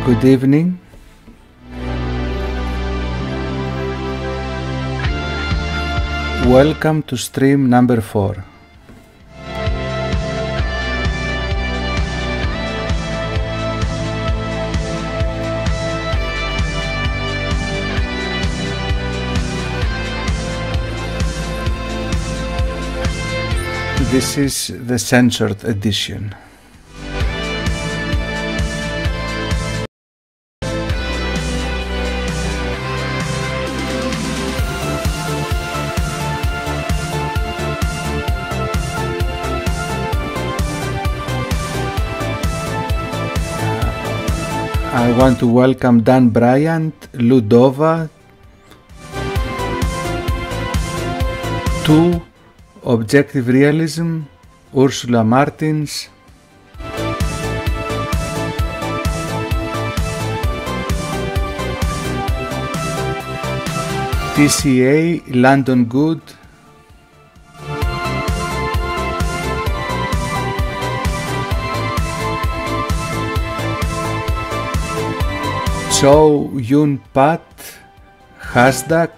Good evening. Welcome to stream number 4. This is the censored edition. I want to welcome Dan Bryant, Ludova, to Objective Realism, Ursula Martins, TCA, London Good, Cho Yun Pat, Hasdak,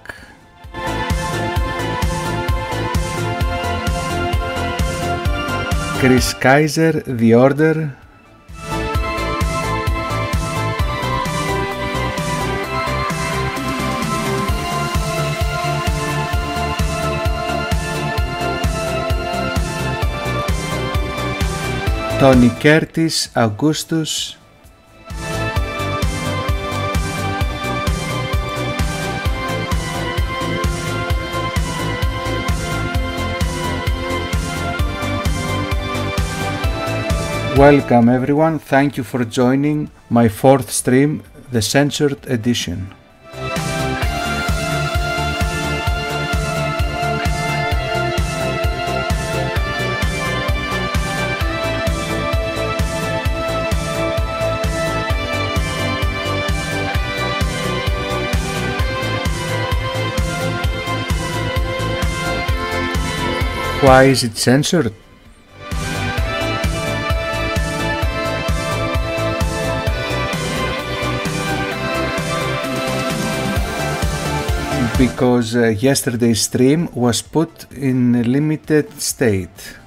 Chris Kaiser, The Order, Tony Curtis, Augustus, Welcome everyone, thank you for joining my 4th stream, the censored edition. Why is it censored? Because yesterday's stream was put in a limited state.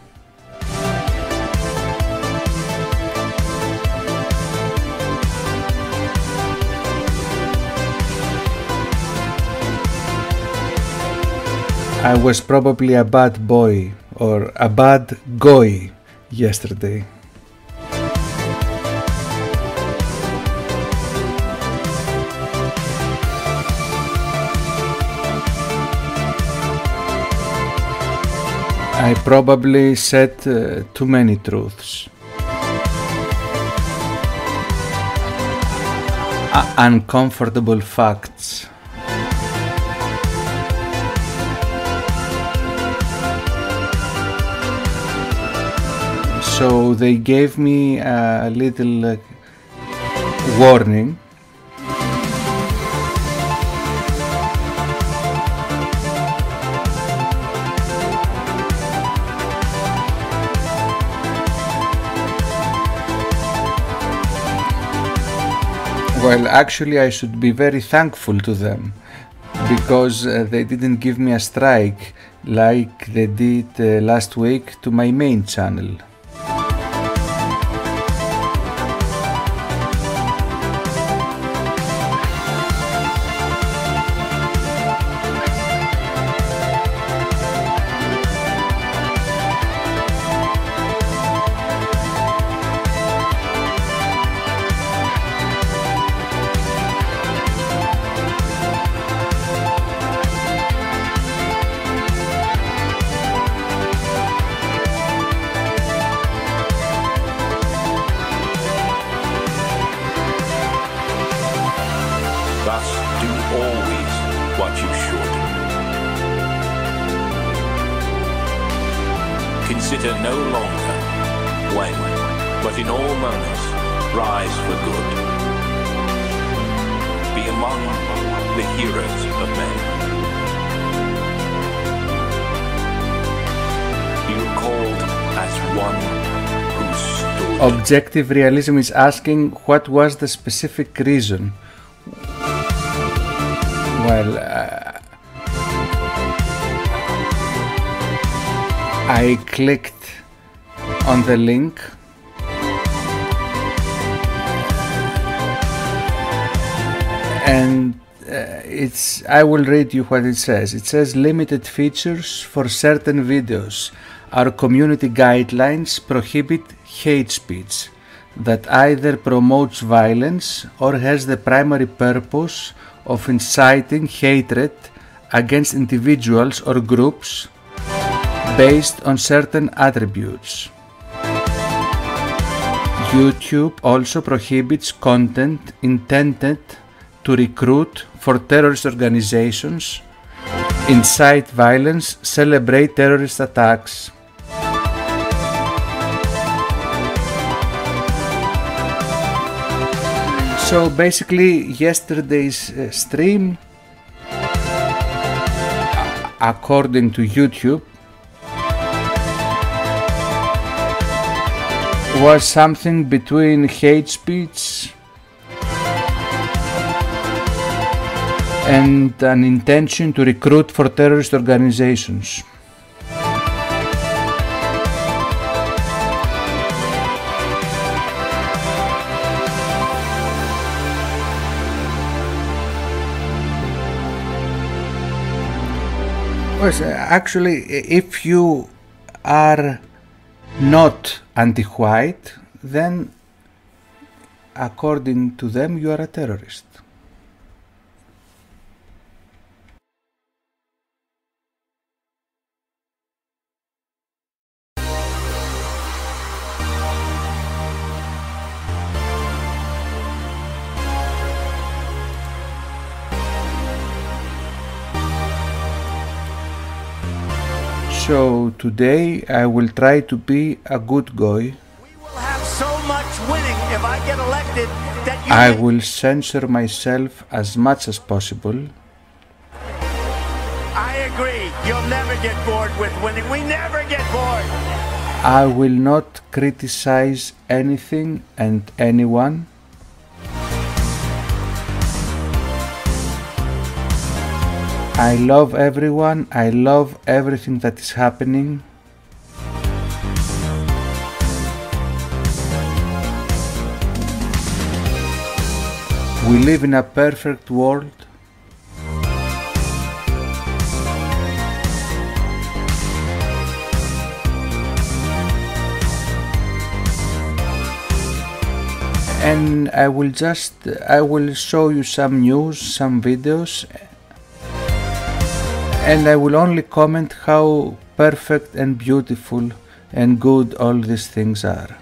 I was probably a bad boy or a bad goy yesterday. I probably said too many truths. Uncomfortable facts. So they gave me a little warning. Well, actually I should be very thankful to them, because they didn't give me a strike like they did last week to my main channel. Consider no longer when, but in all moments, rise for good. Be among the heroes of men. Be recalled as one who stood. Objective realism is asking what was the specific reason. Well, I clicked on the link and I will read you what it says. It says limited features for certain videos. Our community guidelines prohibit hate speech that either promotes violence or has the primary purpose of inciting hatred against individuals or groups based on certain attributes. YouTube also prohibits content intended to recruit for terrorist organizations, incite violence, celebrate terrorist attacks. So basically yesterday's stream, according to YouTube, was something between hate speech and an intention to recruit for terrorist organizations. Actually, if you are not anti-white, then according to them you are a terrorist. So today I will try to be a good guy. We will have so much winning if I get elected that you I will censor myself as much as possible. I agree. You'll never get bored with winning. We never get bored. I will not criticize anything and anyone. I love everyone, I love everything that is happening. We live in a perfect world. And I will show you some news, some videos. And I will only comment how perfect and beautiful and good all these things are.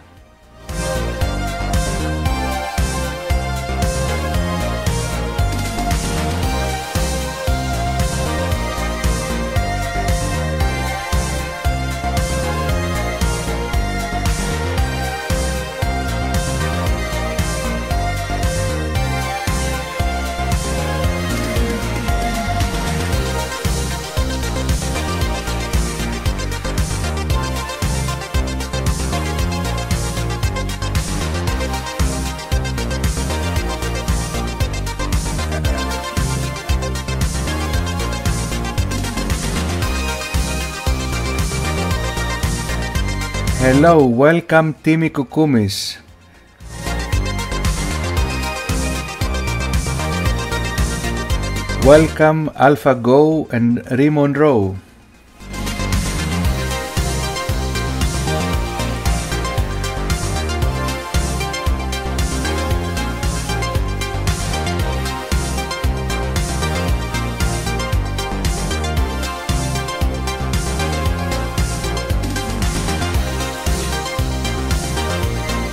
Hello, welcome Timmy Kukumis. Welcome AlphaGo and Raymond Rowe.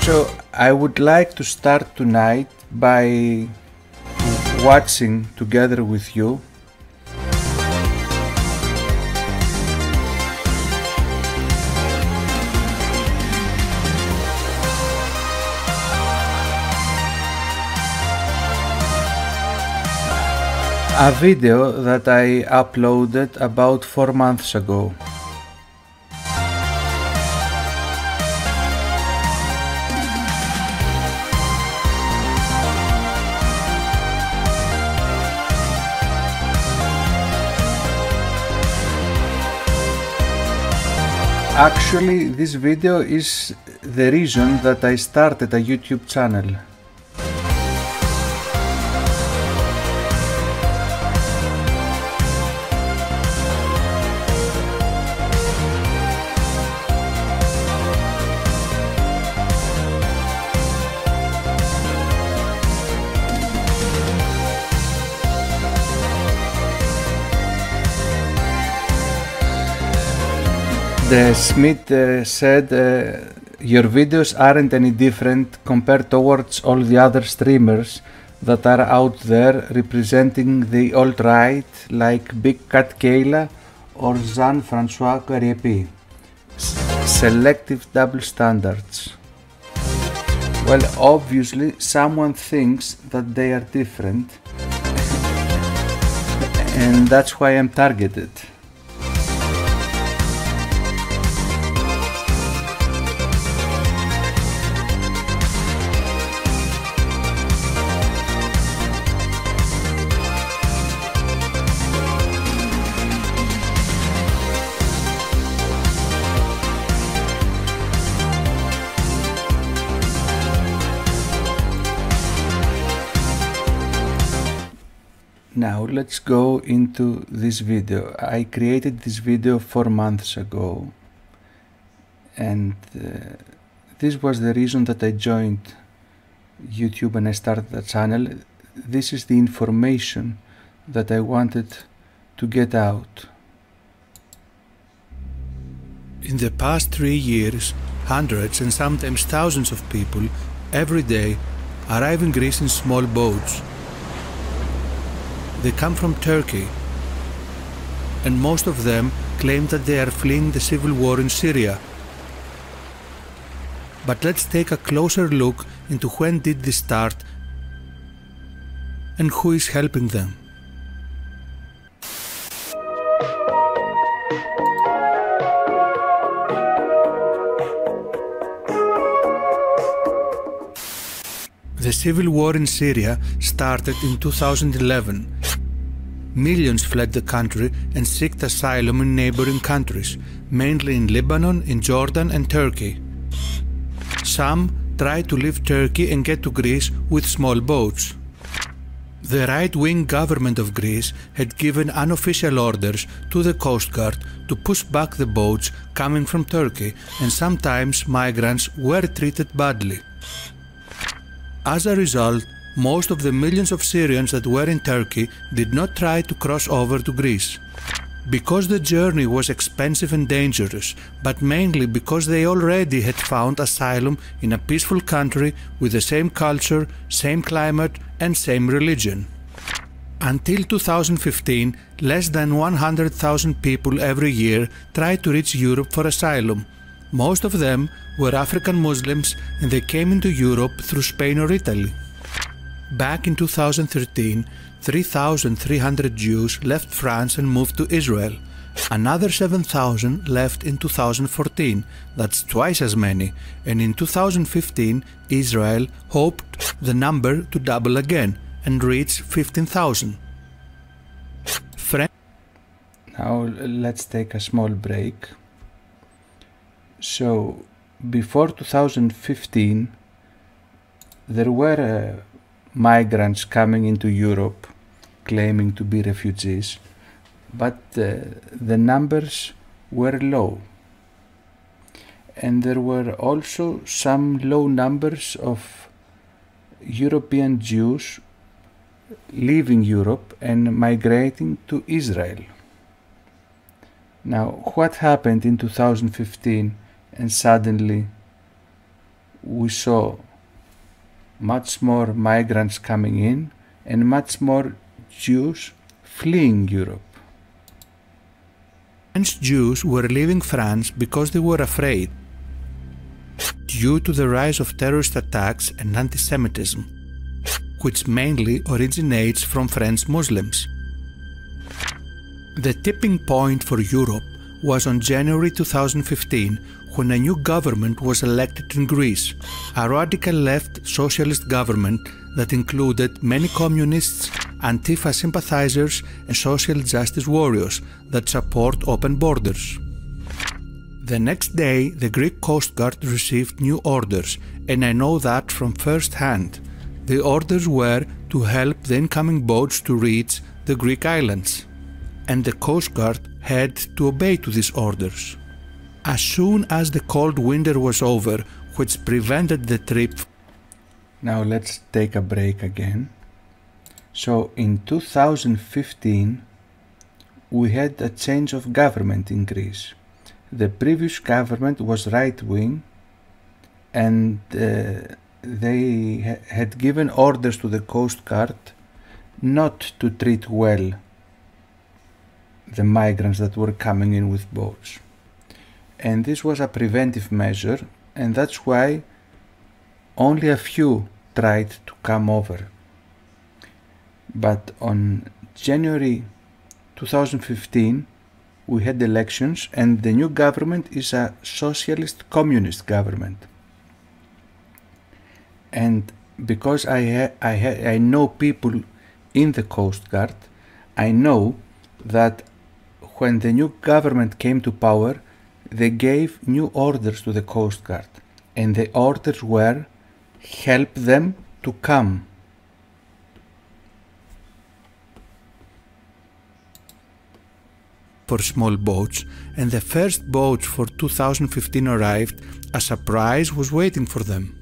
So I would like to start tonight by watching together with you a video that I uploaded about 4 months ago. Actually, this video is the reason that I started a YouTube channel. The Smith said, your videos aren't any different compared towards all the other streamers that are out there representing the alt-right like Big Cat Kayla or Jean-Francois Cariepi. Selective double standards. Well, obviously someone thinks that they are different and that's why I'm targeted. Now let's go into this video. I created this video 4 months ago and this was the reason that I joined YouTube and I started the channel. This is the information that I wanted to get out. In the past 3 years, hundreds and sometimes thousands of people every day arrive in Greece in small boats. They come from Turkey, and most of them claim that they are fleeing the civil war in Syria. But let's take a closer look into when did this start and who is helping them. The civil war in Syria started in 2011. Millions fled the country and sought asylum in neighboring countries, mainly in Lebanon, in Jordan and Turkey. Some tried to leave Turkey and get to Greece with small boats. The right-wing government of Greece had given unofficial orders to the Coast Guard to push back the boats coming from Turkey, and sometimes migrants were treated badly. As a result, most of the millions of Syrians that were in Turkey did not try to cross over to Greece. Because the journey was expensive and dangerous, but mainly because they already had found asylum in a peaceful country with the same culture, same climate and same religion. Until 2015, less than 100,000 people every year tried to reach Europe for asylum. Most of them were African Muslims and they came into Europe through Spain or Italy. Back in 2013, 3,300 Jews left France and moved to Israel. Another 7,000 left in 2014, that's twice as many, and in 2015 Israel hoped the number to double again and reach 15,000. Now let's take a small break. So before 2015 there were migrants coming into Europe claiming to be refugees, but the numbers were low, and there were also some low numbers of European Jews leaving Europe and migrating to Israel. Now, what happened in 2015 and suddenly we saw much more migrants coming in and much more Jews fleeing Europe? French Jews were leaving France because they were afraid, due to the rise of terrorist attacks and anti-Semitism, which mainly originates from French Muslims. The tipping point for Europe was on January 2015, when a new government was elected in Greece, a radical left socialist government that included many communists, Antifa sympathizers and social justice warriors that support open borders. The next day, the Greek Coast Guard received new orders, and I know that from first hand. The orders were to help the incoming boats to reach the Greek islands, and the Coast Guard had to obey to these orders. As soon as the cold winter was over, which prevented the trip. Now let's take a break again. So in 2015, we had a change of government in Greece. The previous government was right-wing, and they had given orders to the Coast Guard not to treat well the migrants that were coming in with boats. And this was a preventive measure, and that's why only a few tried to come over. But on January 2015, we had elections, and the new government is a socialist communist government. And because I know people in the Coast Guard, I know that when the new government came to power, they gave new orders to the Coast Guard, and the orders were help them to come. For small boats, and the first boats for 2015 arrived. A surprise was waiting for them.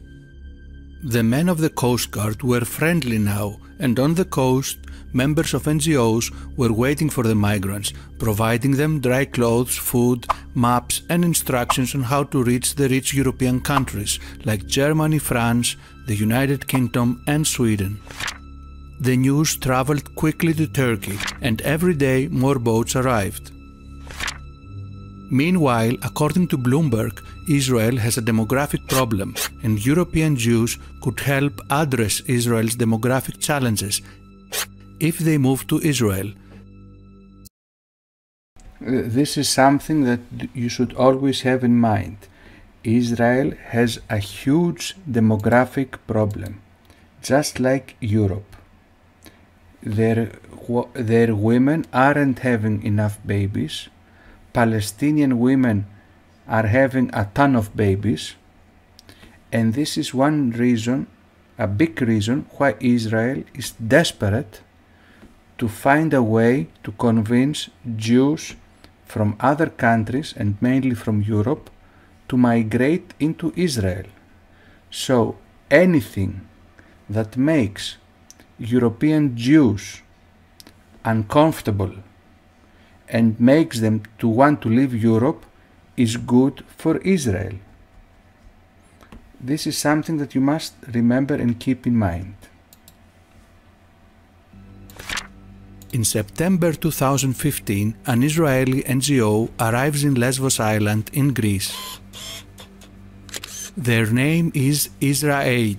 The men of the Coast Guard were friendly now, and on the coast, members of NGOs were waiting for the migrants, providing them dry clothes, food, maps and instructions on how to reach the rich European countries like Germany, France, the United Kingdom and Sweden. The news traveled quickly to Turkey, and every day more boats arrived. Meanwhile, according to Bloomberg, Israel has a demographic problem, and European Jews could help address Israel's demographic challenges if they move to Israel. This is something that you should always have in mind. Israel has a huge demographic problem, just like Europe. Their women aren't having enough babies. Palestinian women are having a ton of babies, and this is one reason, a big reason, why Israel is desperate to find a way to convince Jews from other countries, and mainly from Europe, to migrate into Israel. So anything that makes European Jews uncomfortable and makes them to want to leave Europe is good for Israel. This is something that you must remember and keep in mind. In September 2015, an Israeli NGO arrives in Lesbos Island in Greece. Their name is Israel.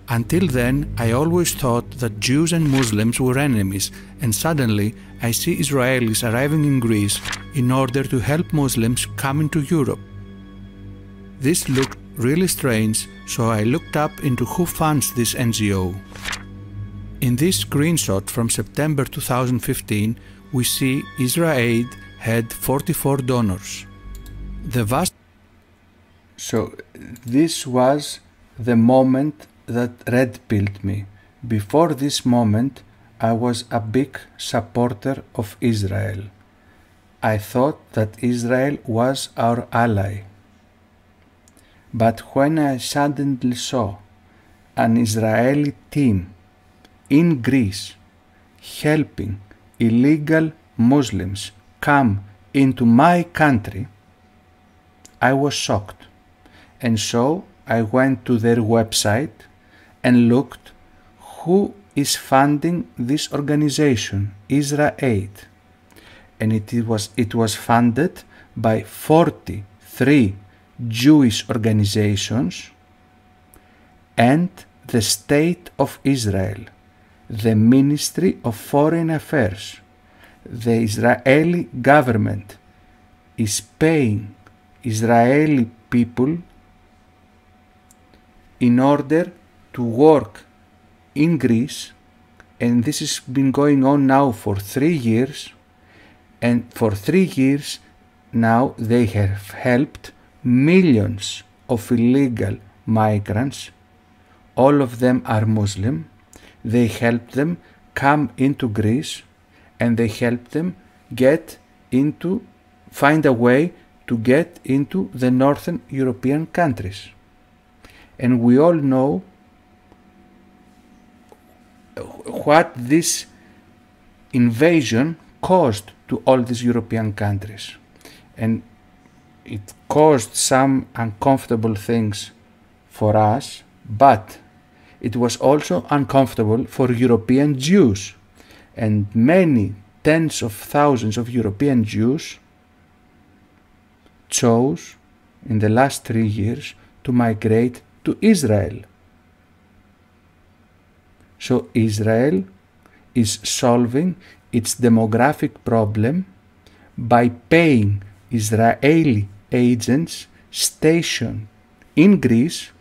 Until then, I always thought that Jews and Muslims were enemies, and suddenly I see Israelis arriving in Greece in order to help Muslims come into Europe. This looked really strange, so I looked up into who funds this NGO. In this screenshot from September 2015, we see Israel had 44 donors. So this was the moment that red-pilled me. Before this moment, I was a big supporter of Israel. I thought that Israel was our ally. But when I suddenly saw an Israeli team in Greece helping illegal Muslims come into my country, I was shocked. And so I went to their website and looked who is funding this organization, Israel. And it was funded by 43 Jewish organizations and the State of Israel, the Ministry of Foreign Affairs. The Israeli government is paying Israeli people in order to work in Greece, and this has been going on now for 3 years, and for 3 years now they have helped millions of illegal migrants. All of them are Muslim. They helped them come into Greece, and they helped them find a way to get into the northern European countries. And we all know what this invasion caused to all these European countries. And it caused some uncomfortable things for us, but it was also uncomfortable for European Jews. And many tens of thousands of European Jews chose in the last 3 years to migrate to Israel. So Israel is solving its demographic problem by paying Israeli agents stationed in Greece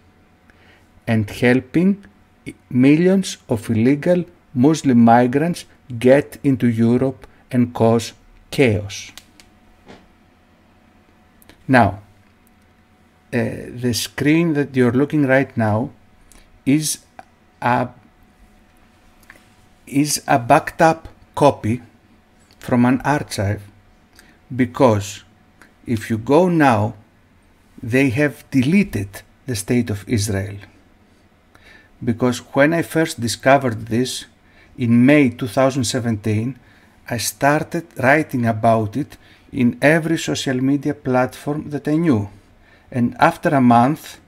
and helping millions of illegal Muslim migrants get into Europe and cause chaos. Now, the screen that you're looking right now is a backed up copy from an archive, because if you go now, they have deleted the State of Israel. Because when I first discovered this in May 2017, I started writing about it in every social media platform that I knew. And after a month,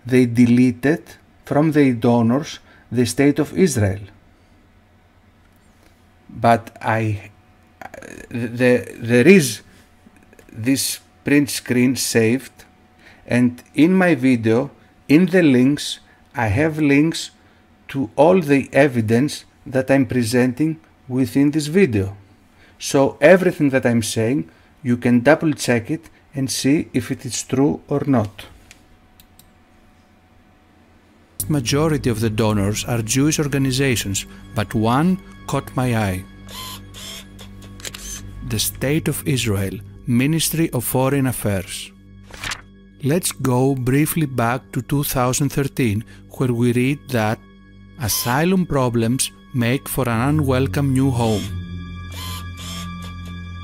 they deleted from their donors the State of Israel. But there is this print screen saved, and in my video, in the links, I have links to all the evidence that I'm presenting within this video. So everything that I'm saying, you can double check it and see if it is true or not. The majority of the donors are Jewish organizations, but one caught my eye. The State of Israel, Ministry of Foreign Affairs. Let's go briefly back to 2013, where we read that asylum problems make for an unwelcome new home,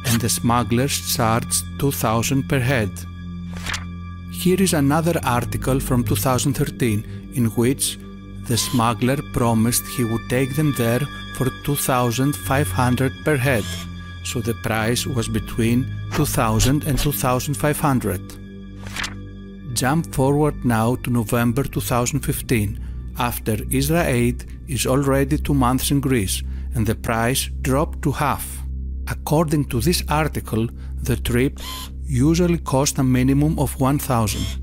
and the smugglers charged $2,000 per head. Here is another article from 2013 in which the smuggler promised he would take them there for $2,500 per head, so the price was between $2,000 and $2,500. Jump forward now to November 2015, after Israel Aid is already 2 months in Greece and the price dropped to half. According to this article, the trip usually cost a minimum of $1,000.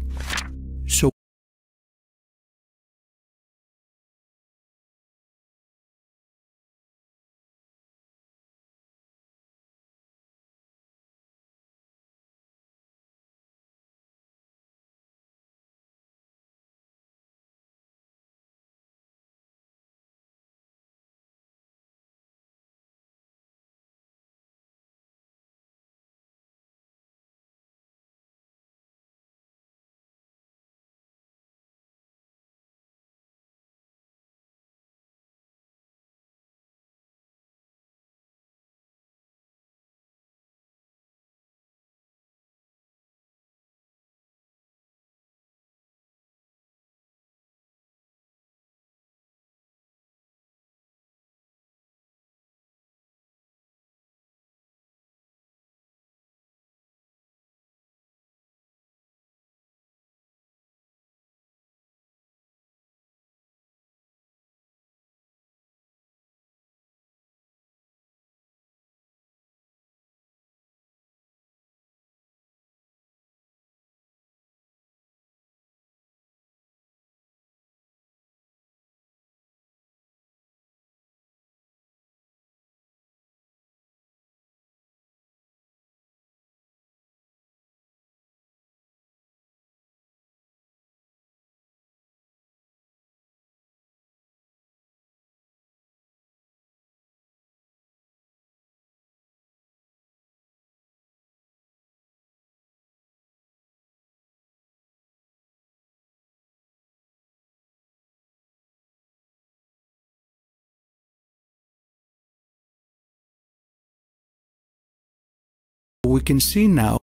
we can see now.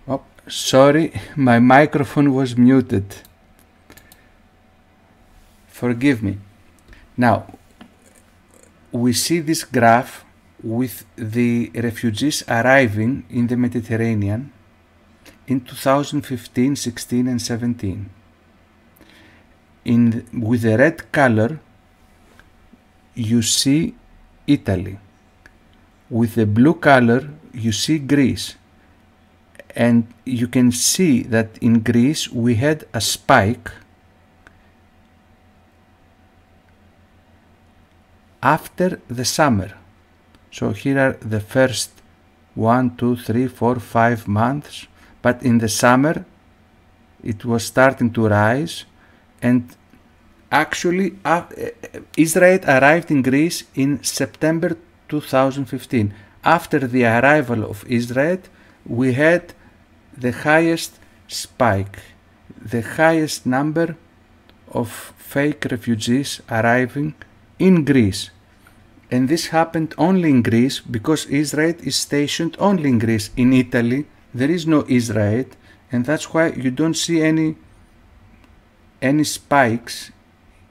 Oh, sorry, my microphone was muted. Forgive me. Now, we see this graph with the refugees arriving in the Mediterranean in 2015, 16 and 17. With the red color, you see Italy. With the blue color, you see Greece. And you can see that in Greece we had a spike after the summer. So here are the first 1, 2, 3, 4, 5 months. But in the summer, it was starting to rise. And actually, Israel arrived in Greece in September 2015. After the arrival of Israel, we had the highest spike, the highest number of fake refugees arriving in Greece. And this happened only in Greece because Israel is stationed only in Greece. In Italy, there is no Israel, and that's why you don't see any spikes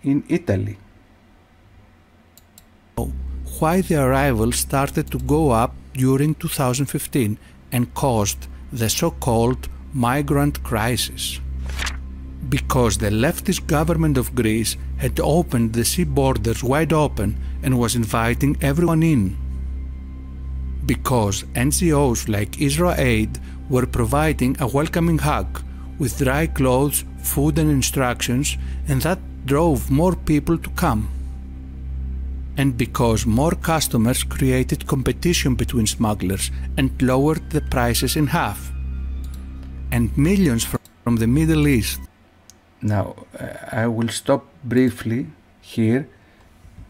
in Italy. Why the arrival started to go up during 2015 and caused the so-called migrant crisis. Because the leftist government of Greece had opened the sea borders wide open and was inviting everyone in. Because NGOs like Israel Aid were providing a welcoming hug with dry clothes, food and instructions, and that drove more people to come. And because more customers created competition between smugglers and lowered the prices in half. And millions from the Middle East. Now, I will stop briefly here.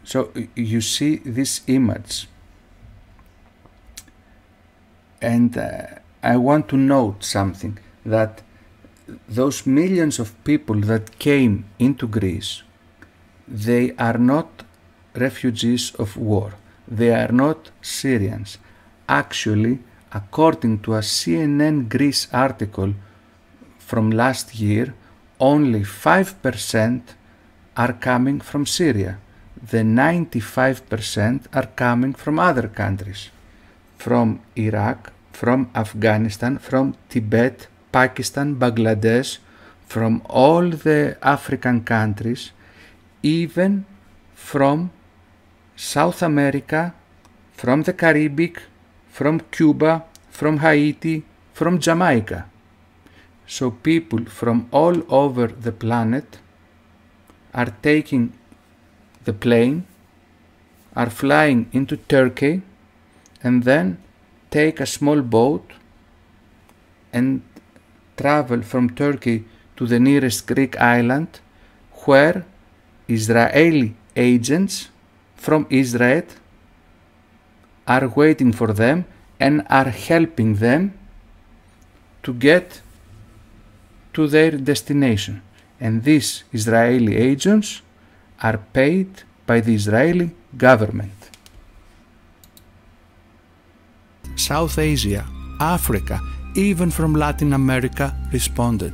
So you see this image. And I want to note something, that those millions of people that came into Greece, they are not refugees of war. They are not Syrians. Actually, according to a CNN Greece article from last year, only 5% are coming from Syria. The 95% are coming from other countries. From Iraq, from Afghanistan, from Tibet, Pakistan, Bangladesh, from all the African countries, even from South America, from the Caribbean, from Cuba, from Haiti, from Jamaica. So people from all over the planet are taking the plane, are flying into Turkey, and then take a small boat and travel from Turkey to the nearest Greek island, where Israeli agents from Israel are waiting for them and are helping them to get to their destination. And these Israeli agents are paid by the Israeli government. South Asia, Africa, even from Latin America responded.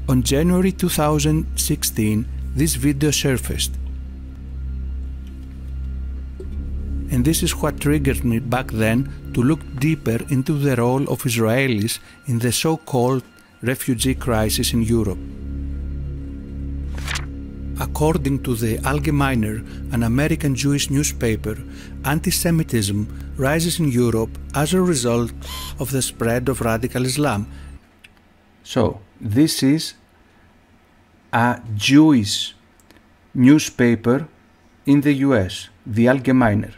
On January 2016, this video surfaced. And this is what triggered me back then to look deeper into the role of Israelis in the so-called refugee crisis in Europe. According to the Allgemeiner, an American Jewish newspaper, anti-Semitism rises in Europe as a result of the spread of radical Islam. So, this is a Jewish newspaper in the US, the Allgemeiner.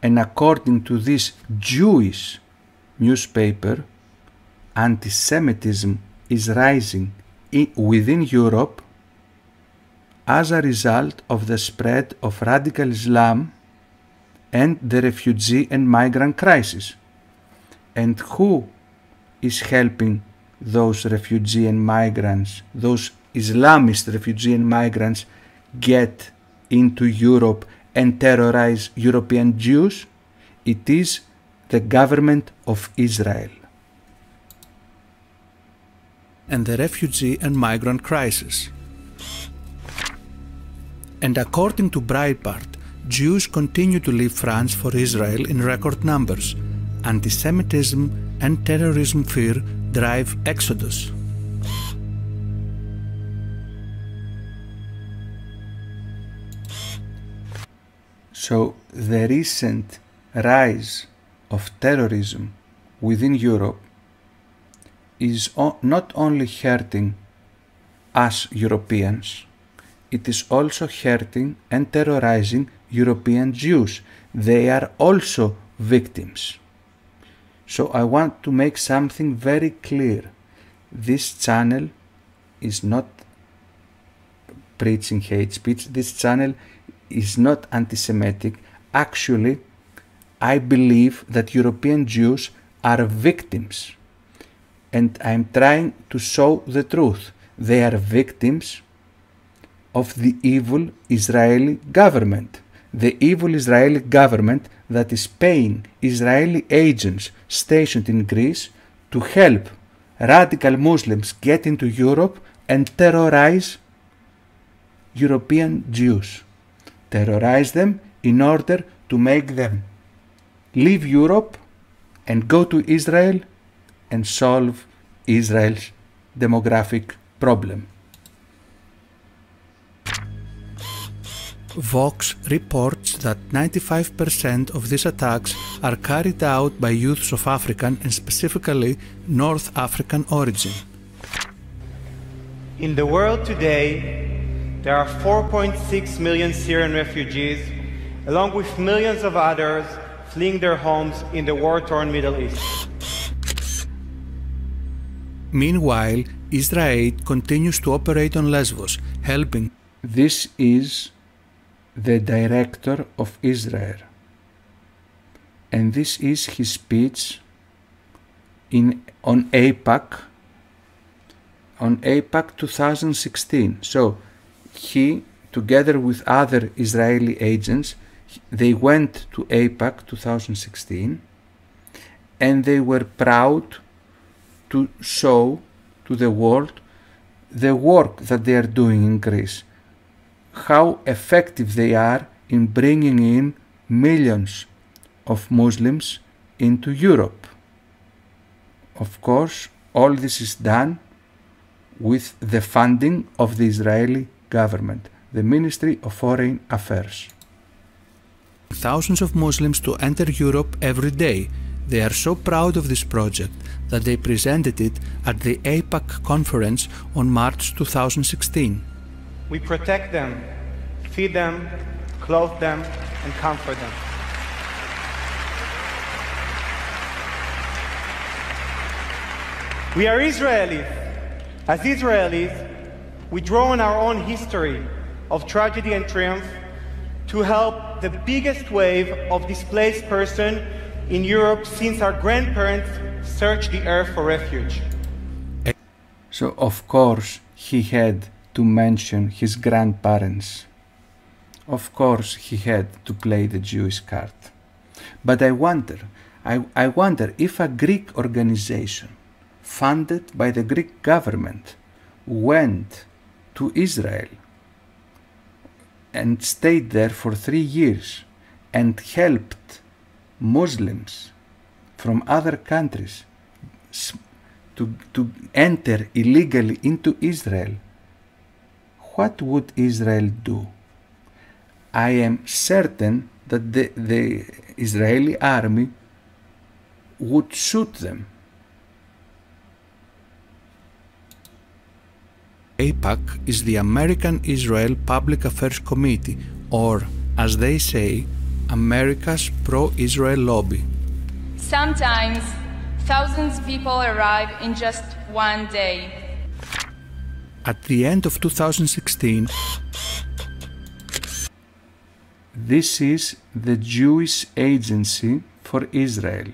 And according to this Jewish newspaper, anti-Semitism is rising within Europe as a result of the spread of radical Islam and the refugee and migrant crisis. And who is helping those refugee and migrants, those Islamist refugee and migrants, get into Europe and terrorize European Jews? It is the government of Israel. And the refugee and migrant crisis. And according to Breitbart, Jews continue to leave France for Israel in record numbers. Anti-Semitism and terrorism fear drive exodus. So the recent rise of terrorism within Europe is not only hurting us Europeans, it is also hurting and terrorizing European Jews. They are also victims. So I want to make something very clear. This channel is not preaching hate speech. This channel is not anti-Semitic. Actually, I believe that European Jews are victims. And I'm trying to show the truth. They are victims of the evil Israeli government. The evil Israeli government that is paying Israeli agents stationed in Greece to help radical Muslims get into Europe and terrorize European Jews. Terrorize them in order to make them leave Europe and go to Israel and solve Israel's demographic problem. Vox reports that 95% of these attacks are carried out by youths of African and specifically North African origin. In the world today, there are 4.6 million Syrian refugees, along with millions of others fleeing their homes in the war-torn Middle East. Meanwhile, Israel continues to operate on Lesbos, helping. This is the director of Israel, and this is his speech on AIPAC 2016. So he, together with other Israeli agents, they went to AIPAC 2016 and they were proud to show to the world the work that they are doing in Greece, how effective they are in bringing in millions of Muslims into Europe. Of course, all this is done with the funding of the Israeli government, the Ministry of Foreign Affairs. Thousands of Muslims to enter Europe every day. They are so proud of this project that they presented it at the AIPAC conference on March 2016. We protect them, feed them, clothe them, and comfort them. We are Israelis. As Israelis, we draw on our own history of tragedy and triumph to help the biggest wave of displaced persons in Europe since our grandparents searched the earth for refuge. So, of course, he had to mention his grandparents. Of course, he had to play the Jewish card. But I wonder if a Greek organization funded by the Greek government went to Israel and stayed there for 3 years and helped Muslims from other countries to enter illegally into Israel, what would Israel do? I am certain that the Israeli army would shoot them. AIPAC is the American Israel Public Affairs Committee, or, as they say, America's pro-Israel lobby. Sometimes, thousands of people arrive in just one day. At the end of 2016, this is the Jewish Agency for Israel.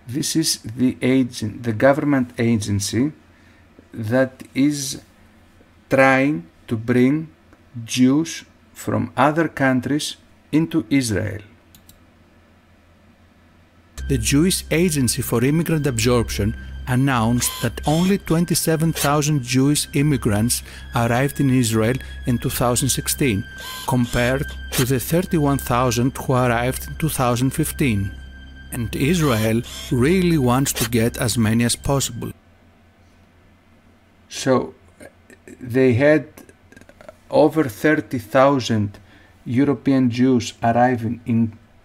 This is the government agency that is trying to bring Jews from other countries into Israel. the Jewish Agency for Immigrant Absorption announced that only 27,000 Jewish immigrants arrived in Israel in 2016, compared to the 31,000 who arrived in 2015. And Israel really wants to get as many as possible. So they had over 30,000 European Jews arriving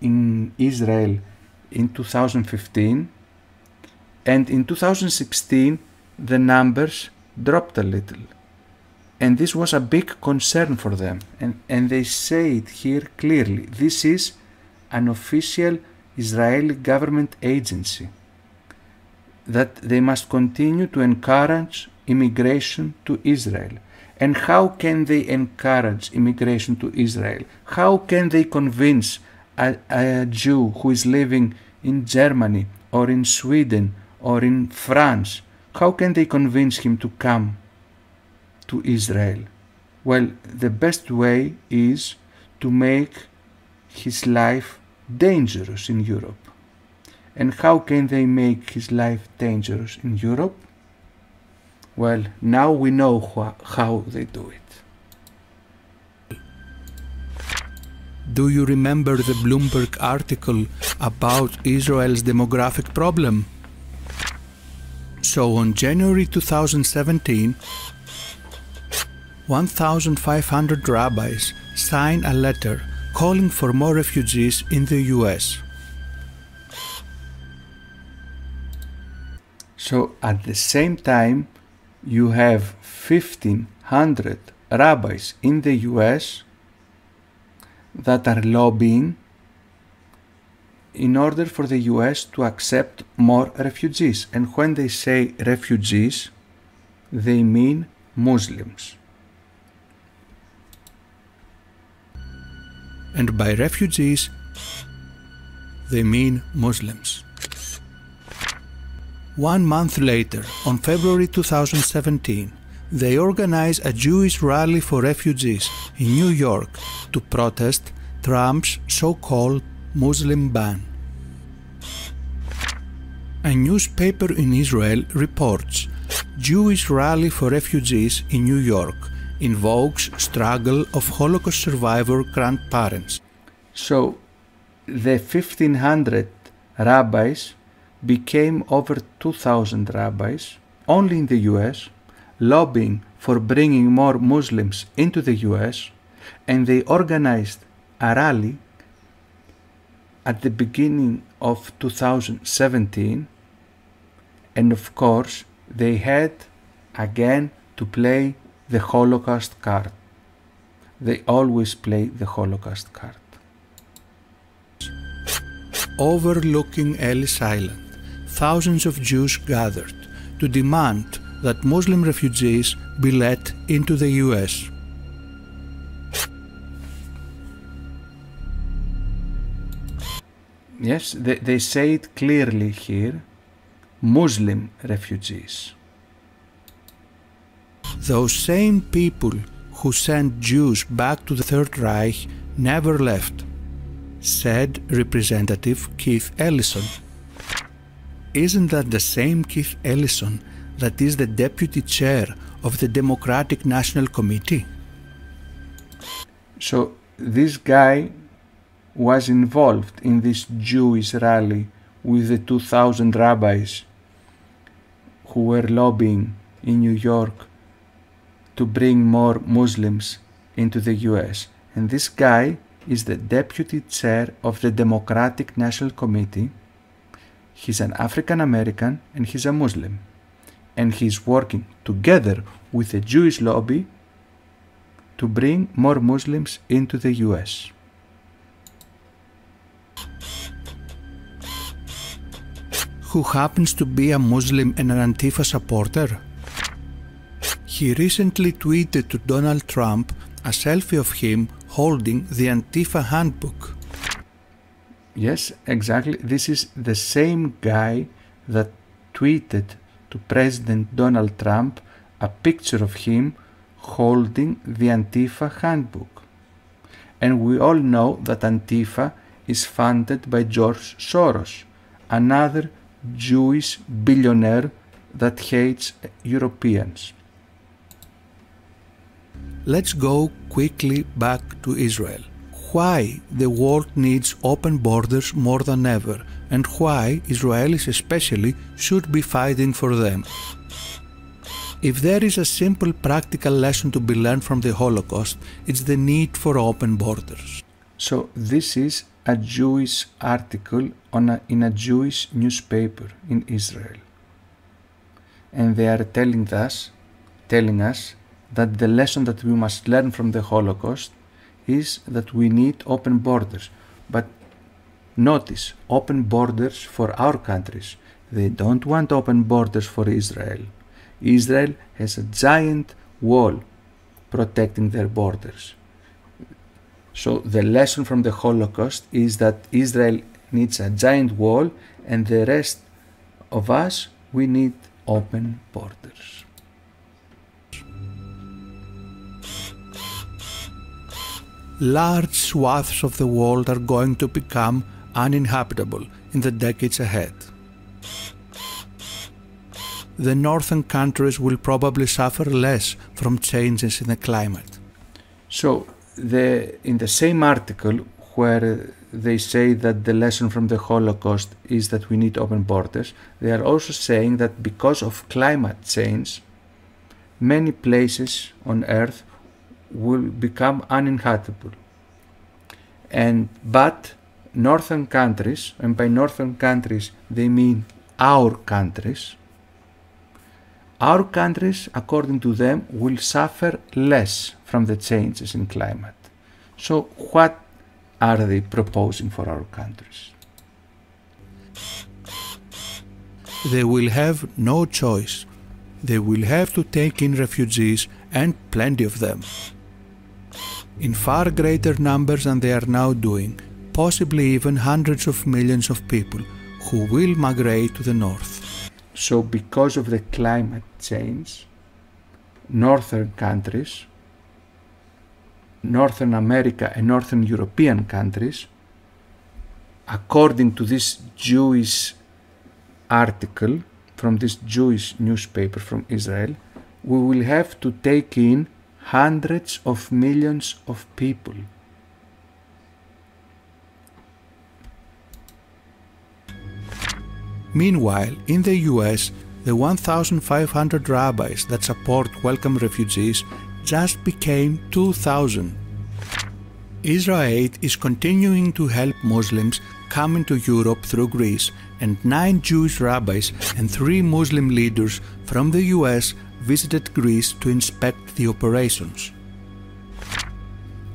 in Israel in 2015, and in 2016 the numbers dropped a little, and this was a big concern for them, and they say it here clearly. This is an official Israeli government agency, that they must continue to encourage immigration to Israel. And how can they encourage immigration to Israel? How can they convince a Jew who is living in Germany or in Sweden or in France? How can they convince him to come to Israel? Well, the best way is to make his life dangerous in Europe. And how can they make his life dangerous in Europe? Well, now we know how they do it. Do you remember the Bloomberg article about Israel's demographic problem? So on January 2017, 1,500 rabbis signed a letter calling for more refugees in the US. So at the same time, you have 1,500 rabbis in the US that are lobbying in order for the US to accept more refugees. And when they say refugees, they mean Muslims. And by refugees, they mean Muslims. 1 month later, on February 2017, they organized a Jewish rally for refugees in New York to protest Trump's so-called Muslim ban. A newspaper in Israel reports Jewish rally for refugees in New York invokes struggle of Holocaust survivor grandparents. So the 1,500 rabbis became over 2,000 rabbis only in the US, lobbying for bringing more Muslims into the US, and they organized a rally at the beginning of 2017, and of course they had again to play the Holocaust card. They always play the Holocaust card. Overlooking Ellis Island, thousands of Jews gathered to demand that Muslim refugees be let into the US. Yes, they say it clearly here, Muslim refugees. Those same people who sent Jews back to the Third Reich never left, said Representative Keith Ellison. Isn't that the same Keith Ellison that is the deputy chair of the Democratic National Committee? So this guy was involved in this Jewish rally with the 2,000 rabbis who were lobbying in New York to bring more Muslims into the US. And this guy is the deputy chair of the Democratic National Committee. He's an African American and he's a Muslim. And he's working together with the Jewish lobby to bring more Muslims into the US. Who happens to be a Muslim and an Antifa supporter? He recently tweeted to Donald Trump a selfie of him holding the Antifa handbook. Yes, exactly. This is the same guy that tweeted to President Donald Trump a picture of him holding the Antifa handbook. And we all know that Antifa is funded by George Soros, another Jewish billionaire that hates Europeans. Let's go quickly back to Israel. Why the world needs open borders more than ever, and why Israelis especially should be fighting for them. If there is a simple practical lesson to be learned from the Holocaust, it's the need for open borders. So this is a Jewish article in a Jewish newspaper in Israel. And they are telling us that the lesson that we must learn from the Holocaust is that we need open borders. But notice, open borders for our countries. They don't want open borders for Israel. Israel has a giant wall protecting their borders. So the lesson from the Holocaust is that Israel needs a giant wall, and the rest of us, we need open borders. Large swaths of the world are going to become uninhabitable in the decades ahead. The northern countries will probably suffer less from changes in the climate. So, in the same article where they say that the lesson from the Holocaust is that we need open borders, they are also saying that because of climate change, many places on Earth will become uninhabitable. But northern countries, and by northern countries they mean our countries, according to them, will suffer less from the changes in climate. So what are they proposing for our countries? They will have no choice. They will have to take in refugees, and plenty of them. In far greater numbers than they are now doing, possibly even hundreds of millions of people who will migrate to the north. So because of the climate change, northern countries, Northern America and Northern European countries, according to this Jewish article from this Jewish newspaper from Israel, we will have to take in hundreds of millions of people. Meanwhile, in the US, the 1,500 rabbis that support welcome refugees just became 2,000. Israel Aid is continuing to help Muslims come into Europe through Greece, and 9 Jewish rabbis and 3 Muslim leaders from the US visited Greece to inspect the operations.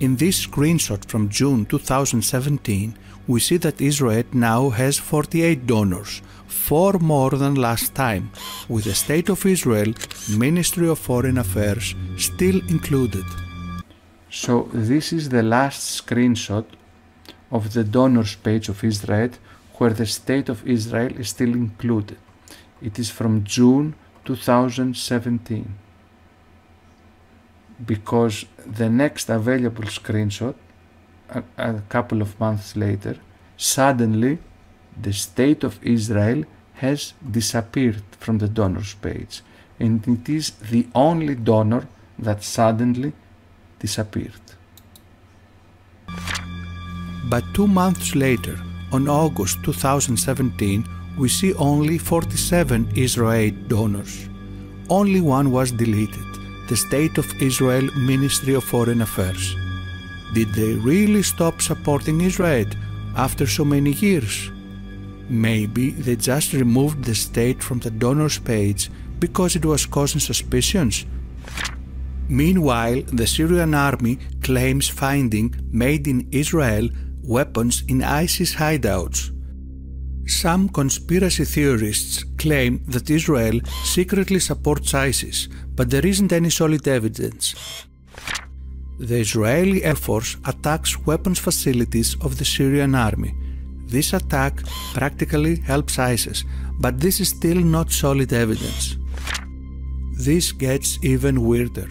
In this screenshot from June 2017, we see that Israel now has 48 donors, 4 more than last time, with the State of Israel, Ministry of Foreign Affairs still included. So this is the last screenshot of the donors page of Israel, where the State of Israel is still included. It is from June 2017. Because the next available screenshot, a couple of months later, suddenly the State of Israel has disappeared from the donors page, and it is the only donor that suddenly disappeared. But 2 months later, on August 2017, we see only 47 Israel Aid donors. Only one was deleted, the State of Israel Ministry of Foreign Affairs. Did they really stop supporting Israel after so many years? Maybe they just removed the state from the donors page because it was causing suspicions. Meanwhile, the Syrian army claims finding made in Israel weapons in ISIS hideouts. Some conspiracy theorists claim that Israel secretly supports ISIS, but there isn't any solid evidence. The Israeli Air Force attacks weapons facilities of the Syrian army. This attack practically helps ISIS, but this is still not solid evidence. This gets even weirder.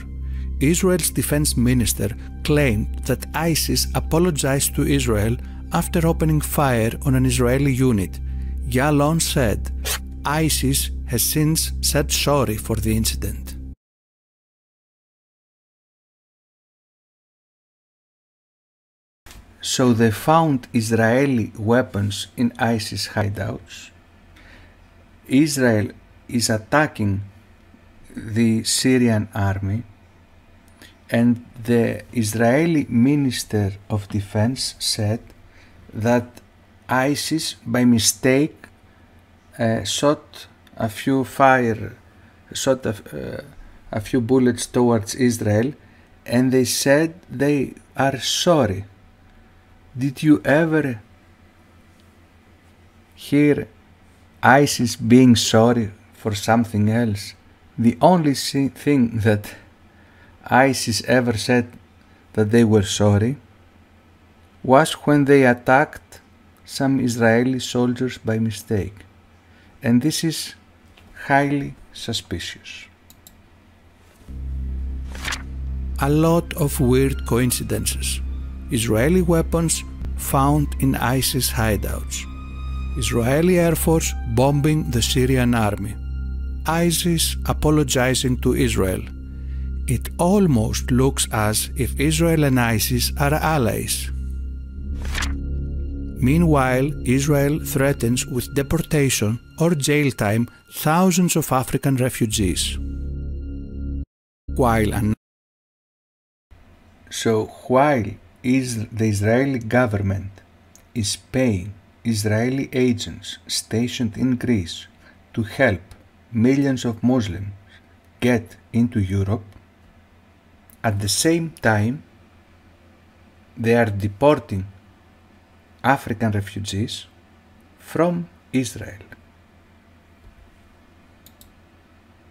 Israel's defense minister claimed that ISIS apologized to Israel after opening fire on an Israeli unit, Yalon said, ISIS has since said sorry for the incident. So they found Israeli weapons in ISIS hideouts. Israel is attacking the Syrian army, and the Israeli Minister of Defense said that ISIS by mistake shot a few bullets towards Israel, and they said they are sorry. Did you ever hear ISIS being sorry for something else? The only thing that ISIS ever said that they were sorry was when they attacked some Israeli soldiers by mistake. And this is highly suspicious. A lot of weird coincidences. Israeli weapons found in ISIS hideouts. Israeli Air Force bombing the Syrian army. ISIS apologizing to Israel. It almost looks as if Israel and ISIS are allies. Meanwhile, Israel threatens with deportation or jail time thousands of African refugees. While the Israeli government is paying Israeli agents stationed in Greece to help millions of Muslims get into Europe, at the same time they are deporting African refugees from Israel.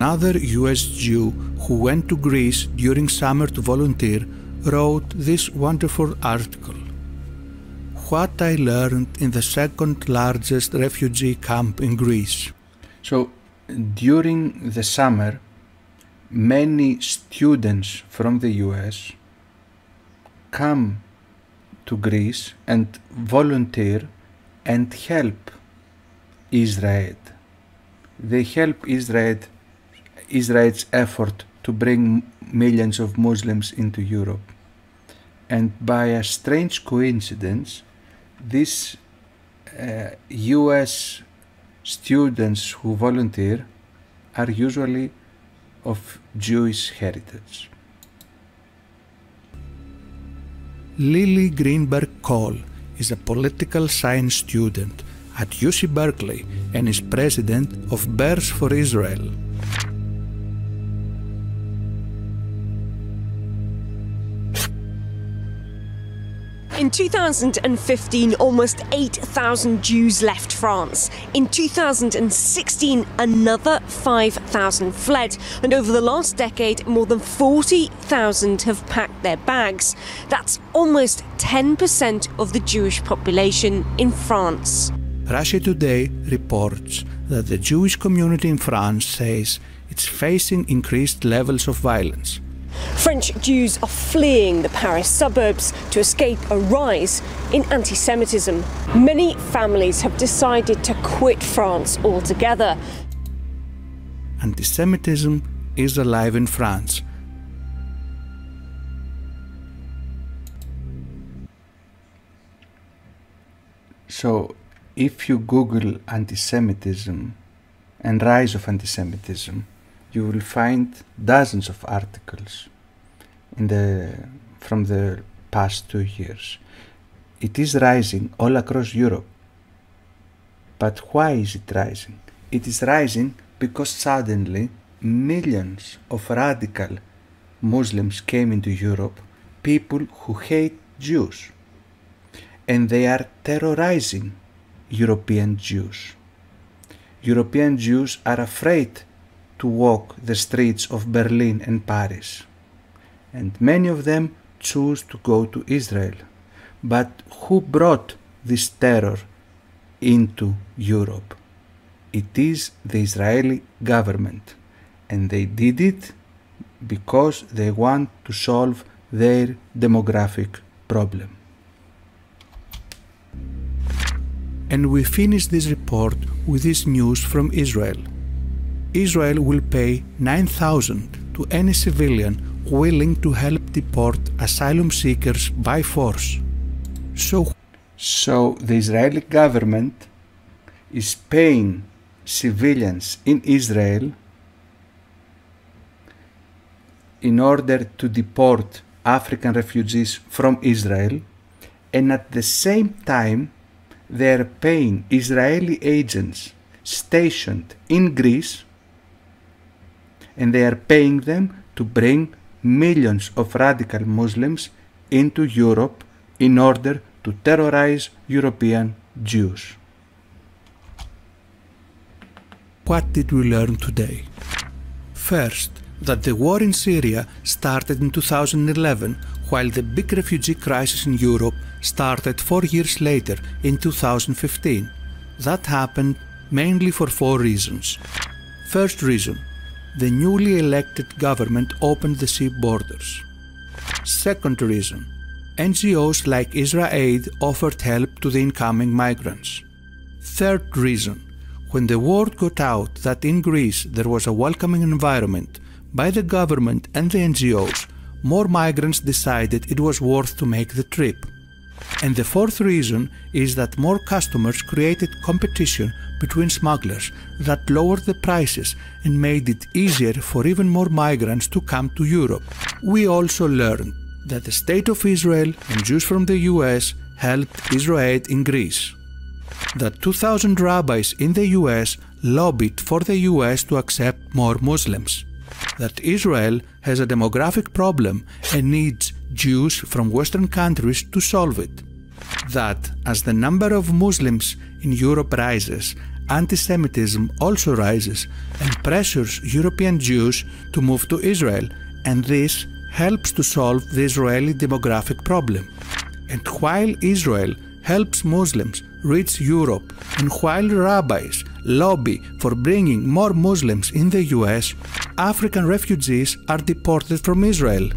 Another US Jew who went to Greece during summer to volunteer wrote this wonderful article. What I learned in the second largest refugee camp in Greece. So during the summer, many students from the US come to Greece and volunteer and help Israel. They help Israel's effort to bring millions of Muslims into Europe. And by a strange coincidence, these US students who volunteer are usually of Jewish heritage. Lily Greenberg Cole is a political science student at UC Berkeley and is president of Bears for Israel. In 2015, almost 8,000 Jews left France. In 2016, another 5,000 fled. And over the last decade, more than 40,000 have packed their bags. That's almost 10% of the Jewish population in France. Russia Today reports that the Jewish community in France says it's facing increased levels of violence. French Jews are fleeing the Paris suburbs to escape a rise in anti-Semitism. Many families have decided to quit France altogether. Anti-Semitism is alive in France. So, if you Google anti-Semitism and rise of anti-Semitism, you will find dozens of articles from the past 2 years. It is rising all across Europe. But why is it rising? It is rising because suddenly millions of radical Muslims came into Europe, people who hate Jews, and they are terrorizing European Jews. European Jews are afraid to walk the streets of Berlin and Paris, and many of them choose to go to Israel. But who brought this terror into Europe? It is the Israeli government, and they did it because they want to solve their demographic problem. And we finish this report with this news from Israel. Israel will pay $9,000 to any civilian willing to help deport asylum seekers by force. So the Israeli government is paying civilians in Israel in order to deport African refugees from Israel, and at the same time they are paying Israeli agents stationed in Greece, and they are paying them to bring millions of radical Muslims into Europe in order to terrorize European Jews. What did we learn today? First, that the war in Syria started in 2011, while the big refugee crisis in Europe started 4 years later in 2015. That happened mainly for 4 reasons. First reason, the newly elected government opened the sea borders. Second reason, NGOs like IsraAid offered help to the incoming migrants. Third reason, when the word got out that in Greece there was a welcoming environment by the government and the NGOs, more migrants decided it was worth to make the trip. And the fourth reason is that more customers created competition between smugglers that lowered the prices and made it easier for even more migrants to come to Europe. We also learned that the State of Israel and Jews from the US helped IsraAid in Greece. That 2,000 rabbis in the US lobbied for the US to accept more Muslims. That Israel has a demographic problem and needs Jews from Western countries to solve it. That as the number of Muslims in Europe rises, anti-Semitism also rises and pressures European Jews to move to Israel, and this helps to solve the Israeli demographic problem. And while Israel helps Muslims reach Europe, and while rabbis lobby for bringing more Muslims in the US, African refugees are deported from Israel.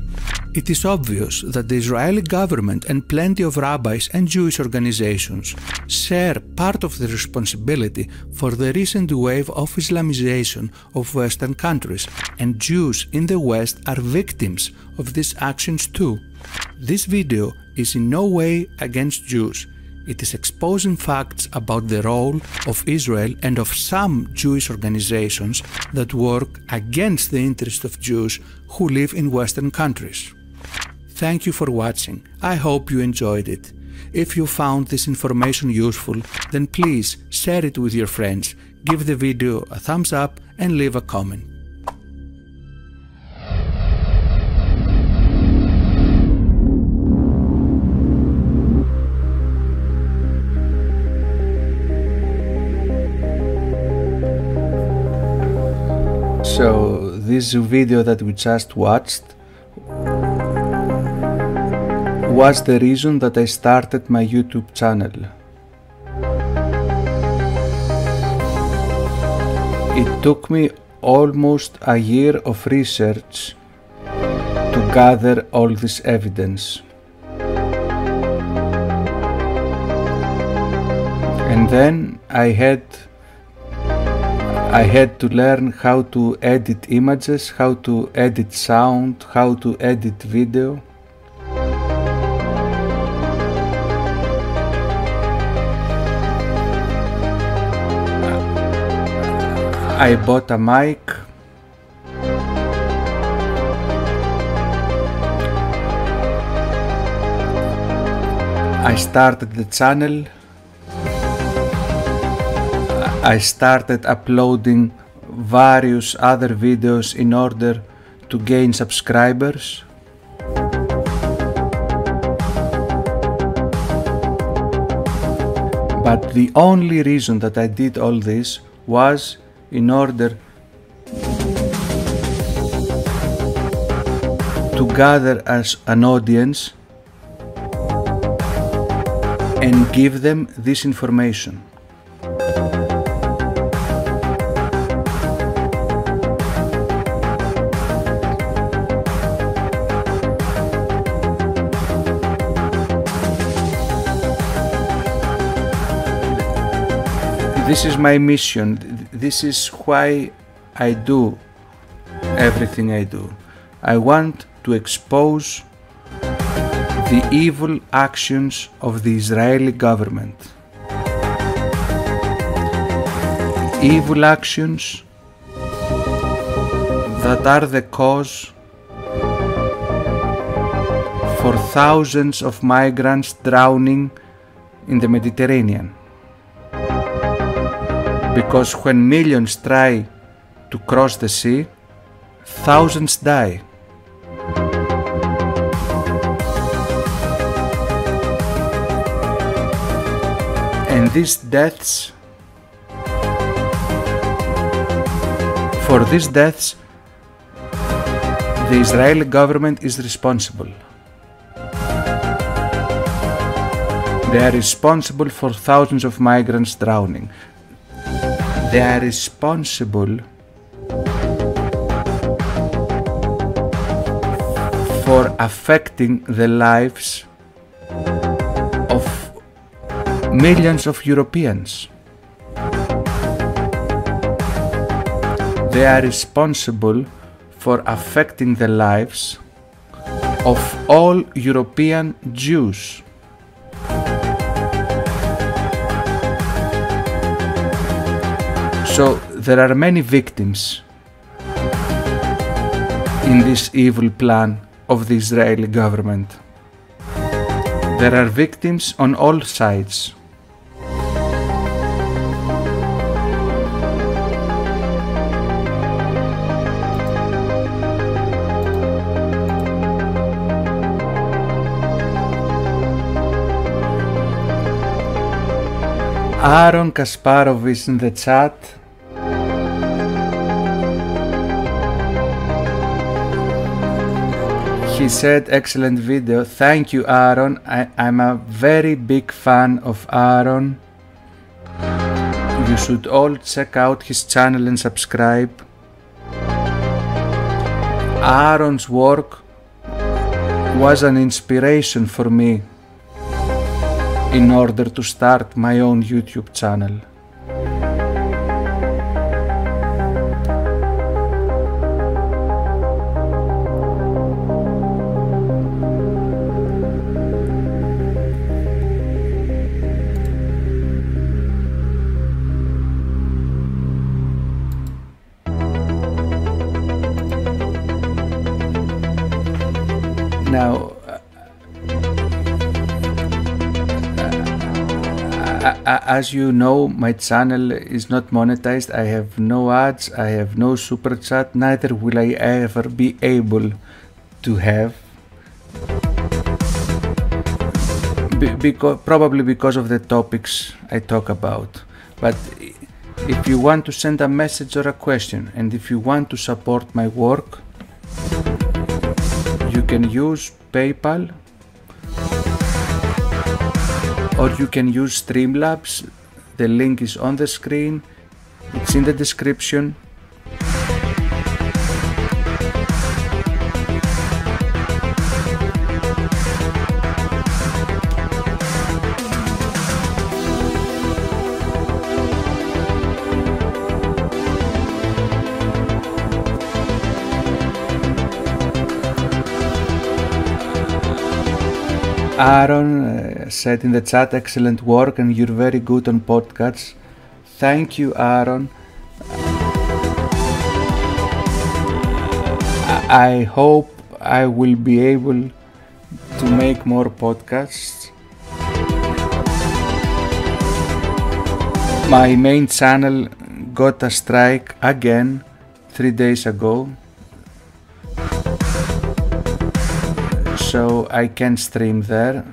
It is obvious that the Israeli government and plenty of rabbis and Jewish organizations share part of the responsibility for the recent wave of Islamization of Western countries, and Jews in the West are victims of these actions too. This video is in no way against Jews. It is exposing facts about the role of Israel and of some Jewish organizations that work against the interests of Jews who live in Western countries. Thank you for watching. I hope you enjoyed it. If you found this information useful, then please share it with your friends, give the video a thumbs up and leave a comment. So this video that we just watched was the reason that I started my YouTube channel. It took me almost a year of research to gather all this evidence. And then I had to learn how to edit images, how to edit sound, how to edit video. I bought a mic. I started the channel. I started uploading various other videos in order to gain subscribers. But the only reason that I did all this was in order to gather as an audience and give them this information. This is my mission. This is why I do everything I do. I want to expose the evil actions of the Israeli government. Evil actions that are the cause for thousands of migrants drowning in the Mediterranean. Because when millions try to cross the sea, thousands die. And these deaths, for these deaths, the Israeli government is responsible. They are responsible for thousands of migrants drowning. They are responsible for affecting the lives of millions of Europeans. They are responsible for affecting the lives of all European Jews. So there are many victims in this evil plan of the Israeli government. There are victims on all sides. Aaron Kasparov is in the chat. He said, excellent video. Thank you, Aaron. I'm a very big fan of Aaron. You should all check out his channel and subscribe. Aaron's work was an inspiration for me in order to start my own YouTube channel. Now, as you know, my channel is not monetized. I have no ads, I have no super chat, neither will I ever be able to have. Probably because of the topics I talk about. But if you want to send a message or a question, and if you want to support my work, you can use PayPal, or you can use Streamlabs. The link is on the screen, it's in the description. Aaron said in the chat, excellent work and you're very good on podcasts. Thank you, Aaron. I hope I will be able to make more podcasts. My main channel got a strike again 3 days ago, so I can't stream there.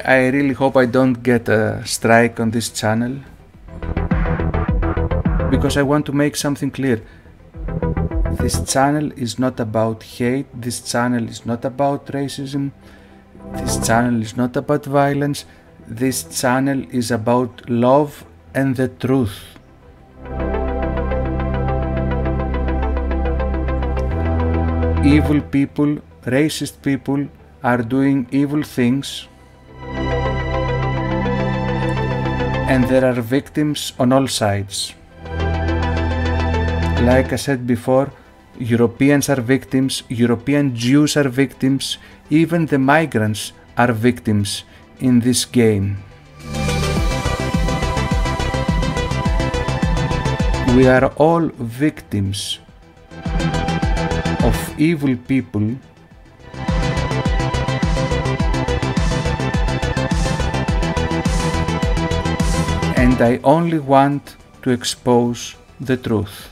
I really hope I don't get a strike on this channel, because I want to make something clear. This channel is not about hate, this channel is not about racism, this channel is not about violence, this channel is about love and the truth. Evil people, racist people are doing evil things, and there are victims on all sides. Like I said before, Europeans are victims, European Jews are victims, even the migrants are victims in this game. We are all victims of evil people and I only want to expose the truth.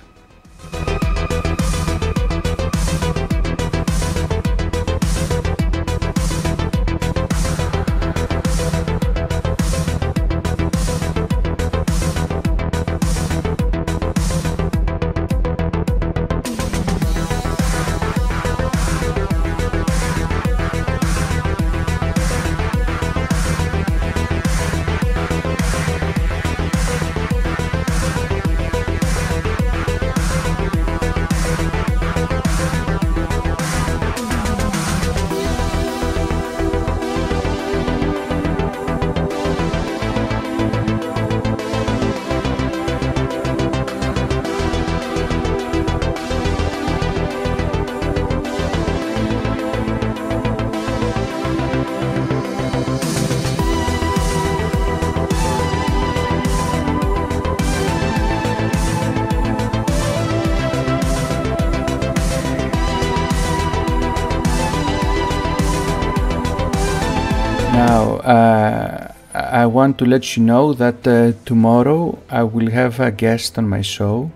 Now, I want to let you know that tomorrow I will have a guest on my show.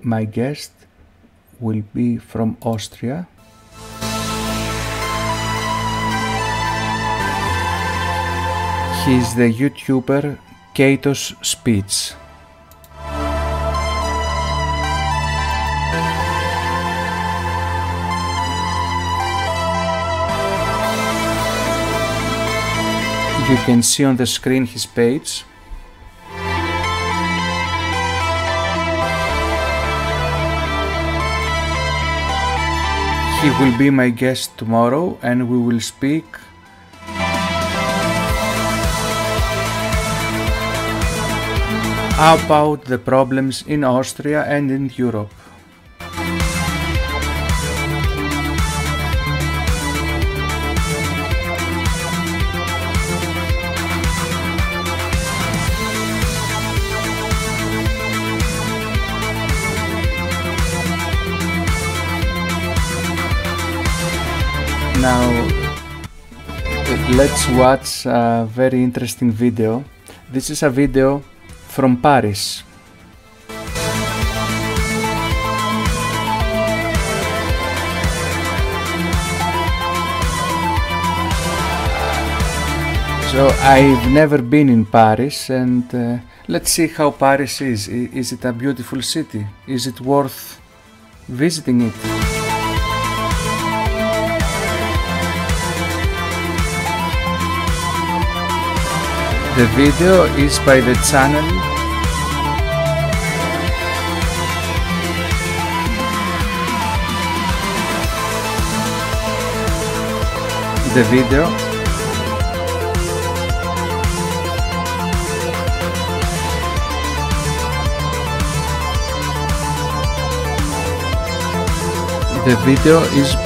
My guest will be from Austria. He is the YouTuber Kato's Speech. You can see on the screen his page. He will be my guest tomorrow and we will speak about the problems in Austria and in Europe. Now, let's watch a very interesting video. This is a video from Paris. So I've never been in Paris and let's see how Paris is. Is it a beautiful city? Is it worth visiting it? The video is by the channel The video is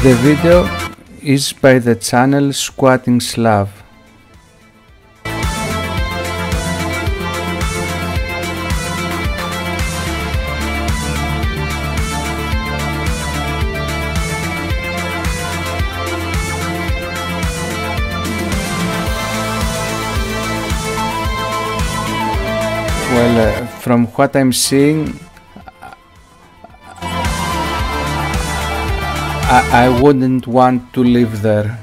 The video is by the channel Squatting Slav. Well, from what I'm seeing, I wouldn't want to live there.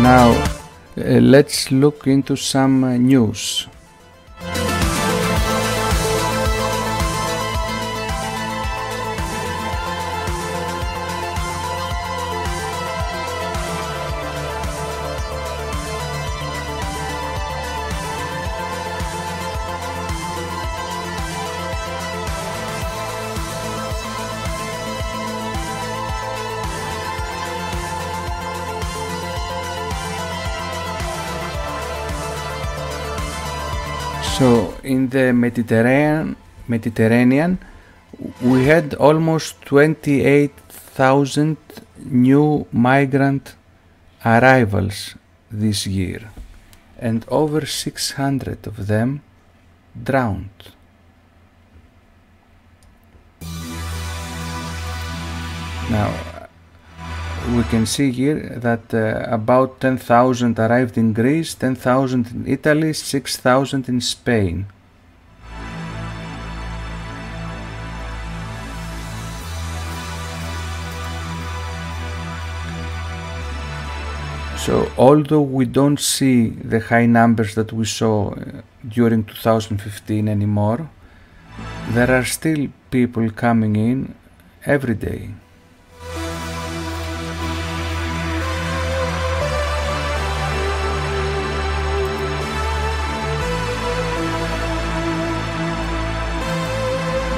Now, let's look into some news. So in the Mediterranean, we had almost 28,000 new migrant arrivals this year, and over 600 of them drowned. Now, we can see here that about 10,000 arrived in Greece, 10,000 in Italy, 6,000 in Spain. So, although we don't see the high numbers that we saw during 2015 anymore, there are still people coming in every day.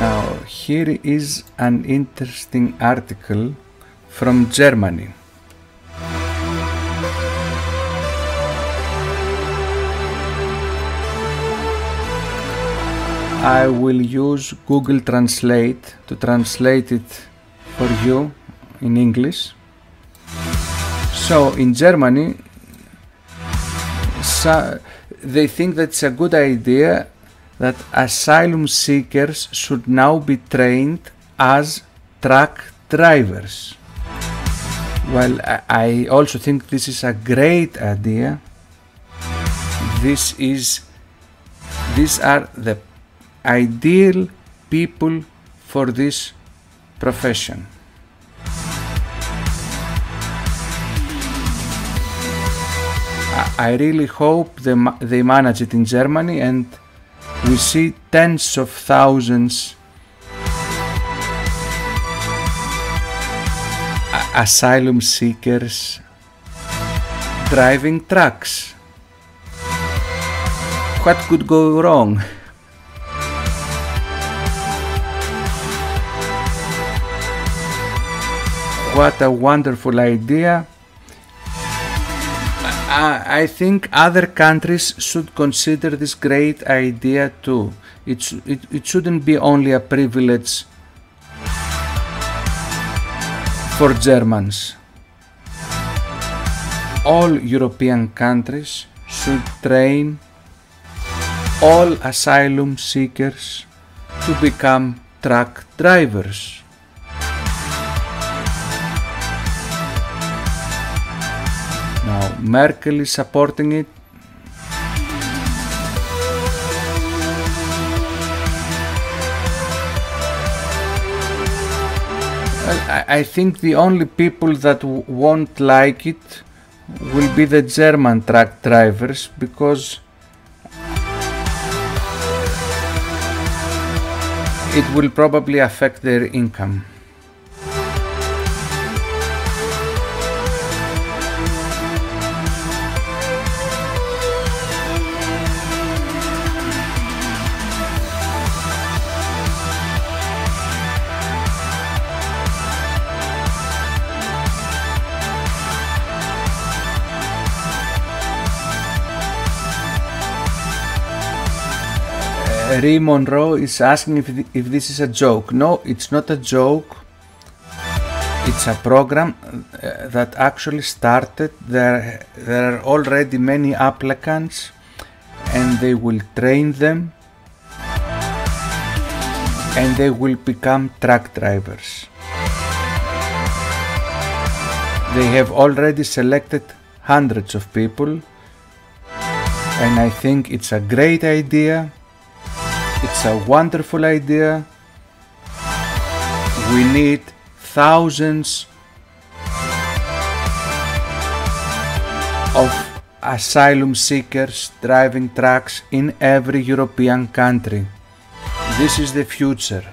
Now, here is an interesting article from Germany. I will use Google Translate to translate it for you in English. So, in Germany, they think that it's a good idea that asylum seekers should now be trained as truck drivers. Well, I also think this is a great idea. These are the ideal people for this profession. I really hope they manage it in Germany, and we see tens of thousands asylum seekers driving trucks. What could go wrong? What a wonderful idea. I think other countries should consider this great idea too. It shouldn't be only a privilege for Germans. All European countries should train all asylum seekers to become truck drivers. Now, Merkel is supporting it. I think the only people that won't like it will be the German truck drivers, because it will probably affect their income. Ree Monroe is asking if this is a joke. No, it's not a joke. It's a program that actually started. There are already many applicants, and they will train them, and they will become truck drivers. They have already selected hundreds of people, and I think it's a great idea. It's a wonderful idea. We need thousands of asylum seekers driving trucks in every European country. This is the future.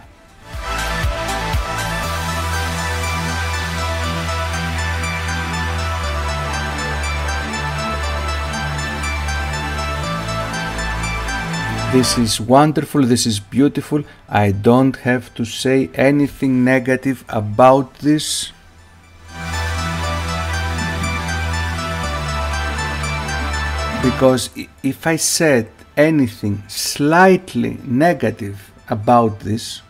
This is wonderful, this is beautiful. I don't have to say anything negative about this. Because if I said anything slightly negative about this,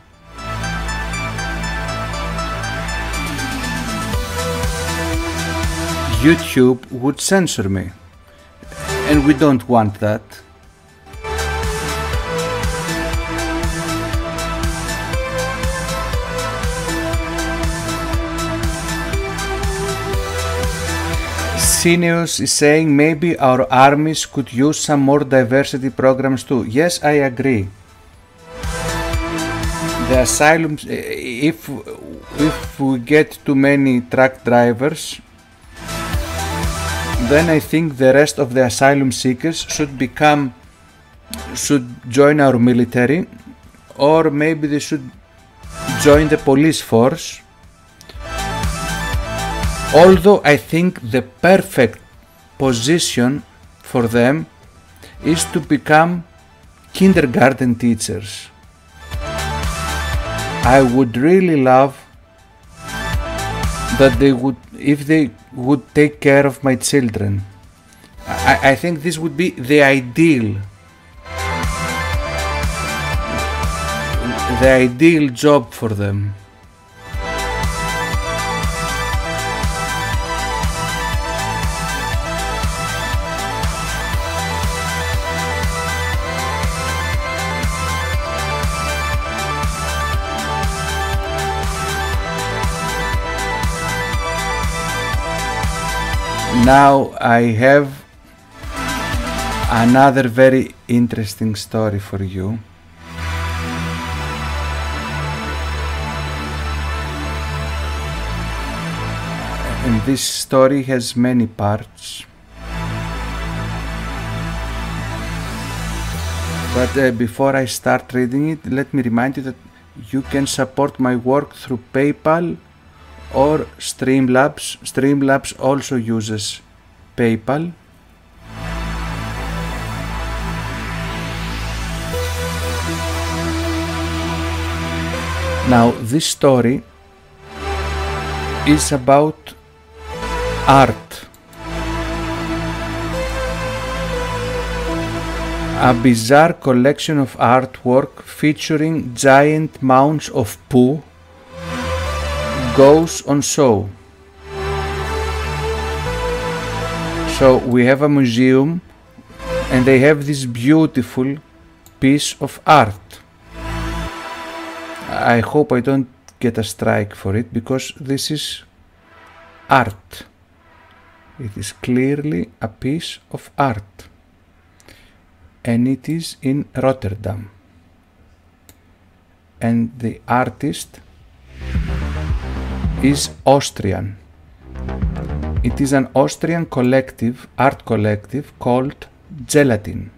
YouTube would censor me. And we don't want that. Cineos is saying maybe our armies could use some more diversity programs too. Yes, I agree. The asylums, if we get too many truck drivers, then I think the rest of the asylum seekers should join our military, or maybe they should join the police force. Although I think the perfect position for them is to become kindergarten teachers. I would really love that if they would take care of my children. I think this would be the ideal job for them. Now I have another very interesting story for you. And this story has many parts. But before I start reading it, let me remind you that you can support my work through PayPal or Streamlabs. Streamlabs also uses PayPal. Now this story is about art. A bizarre collection of artwork featuring giant mounds of poo goes on show. So we have a museum and they have this beautiful piece of art. I hope I don't get a strike for it, because this is art. It is clearly a piece of art. And it is in Rotterdam. And the artist is Austrian. It is an Austrian art collective called Gelatin.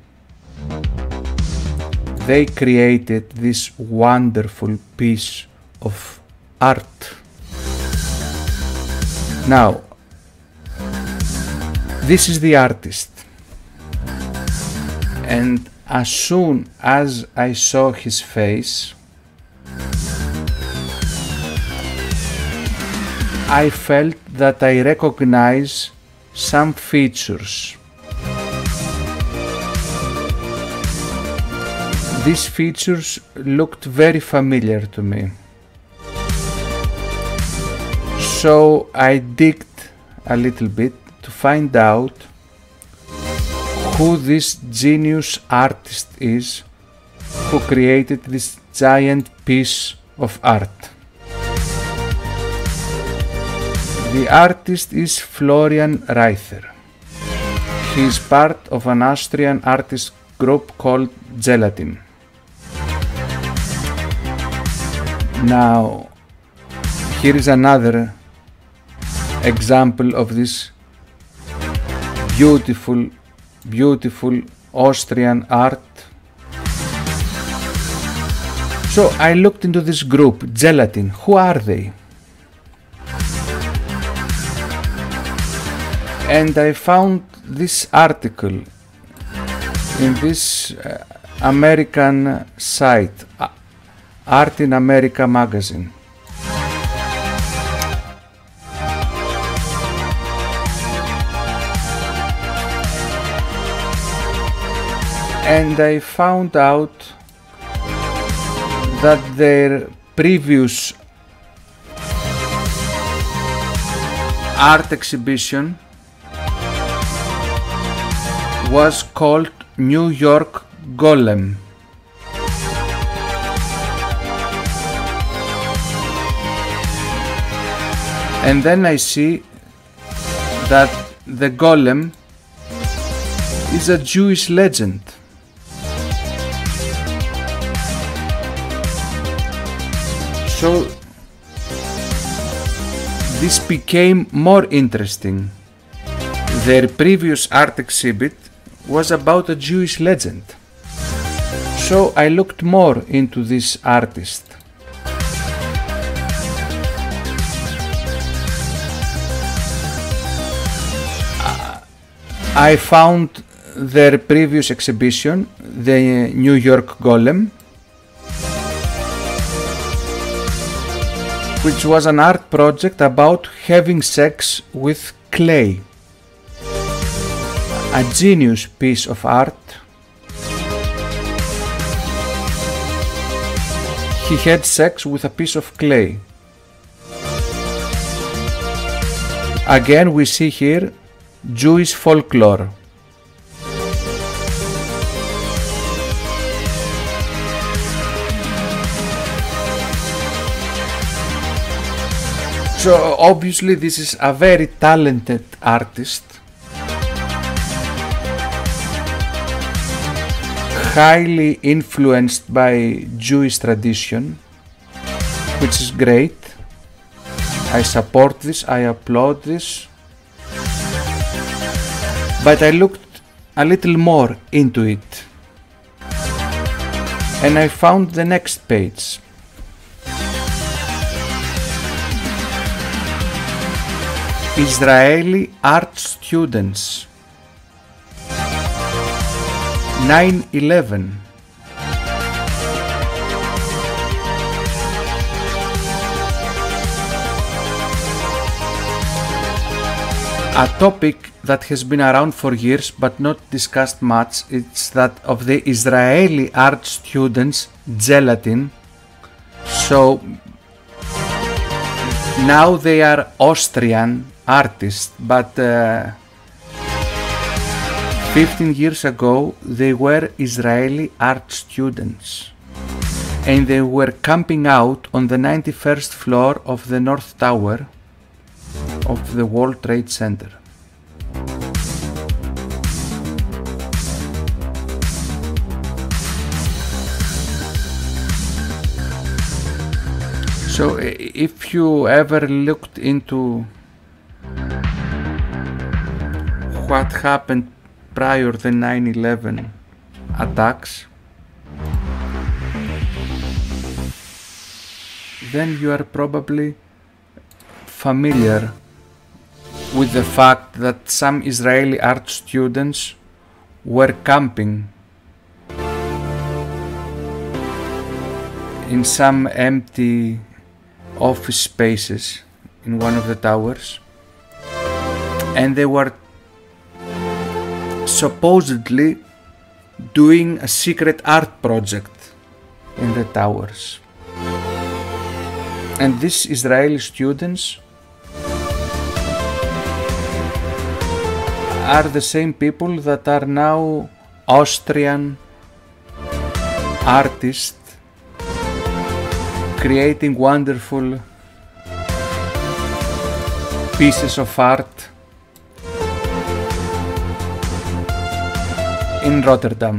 They created this wonderful piece of art. Now, this is the artist, and as soon as I saw his face, I felt that I recognize some features. These features looked very familiar to me. So I digged a little bit to find out who this genius artist is who created this giant piece of art. The artist is Florian Reither. He is part of an Austrian artist group called Gelatin. Now, here is another example of this beautiful Austrian art. So I looked into this group, Gelatin. Who are they? And I found this article in this American site, Art in America magazine. And I found out that their previous art exhibition was called New York Golem. And then I see that the golem is a Jewish legend. So this became more interesting. Their previous art exhibit was about a Jewish legend. So I looked more into this artist. I found their previous exhibition, the New York Golem, which was an art project about having sex with clay. A genius piece of art. He had sex with a piece of clay. Again, we see here Jewish folklore. So obviously this is a very talented artist, highly influenced by Jewish tradition, which is great. I support this, I applaud this. But I looked a little more into it, and I found the next page. Israeli art students, 9/11. A topic that has been around for years but not discussed much is that of the Israeli art students Gelatin. So now they are Austrian artists, but 15 years ago they were Israeli art students, and they were camping out on the 91st floor of the North Tower of the World Trade Center. So if you ever looked into what happened prior to the 9/11 attacks, then you are probably familiar with the fact that some Israeli art students were camping in some empty office spaces in one of the towers, and they were supposedly doing a secret art project in the towers. And these Israeli students are the same people that are now Austrian artists creating wonderful pieces of art in Rotterdam.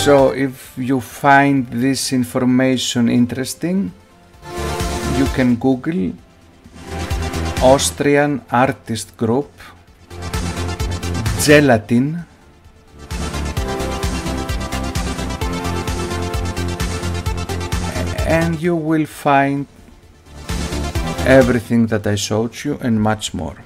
So if you find this information interesting, you can Google Austrian artist group Gelatin, and you will find everything that I showed you and much more.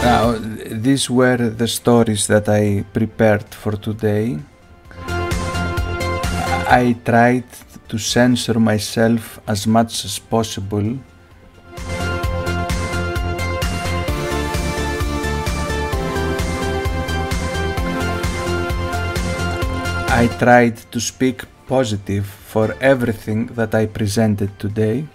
Now, these were the stories that I prepared for today. I tried to censor myself as much as possible. I tried to speak positive for everything that I presented today.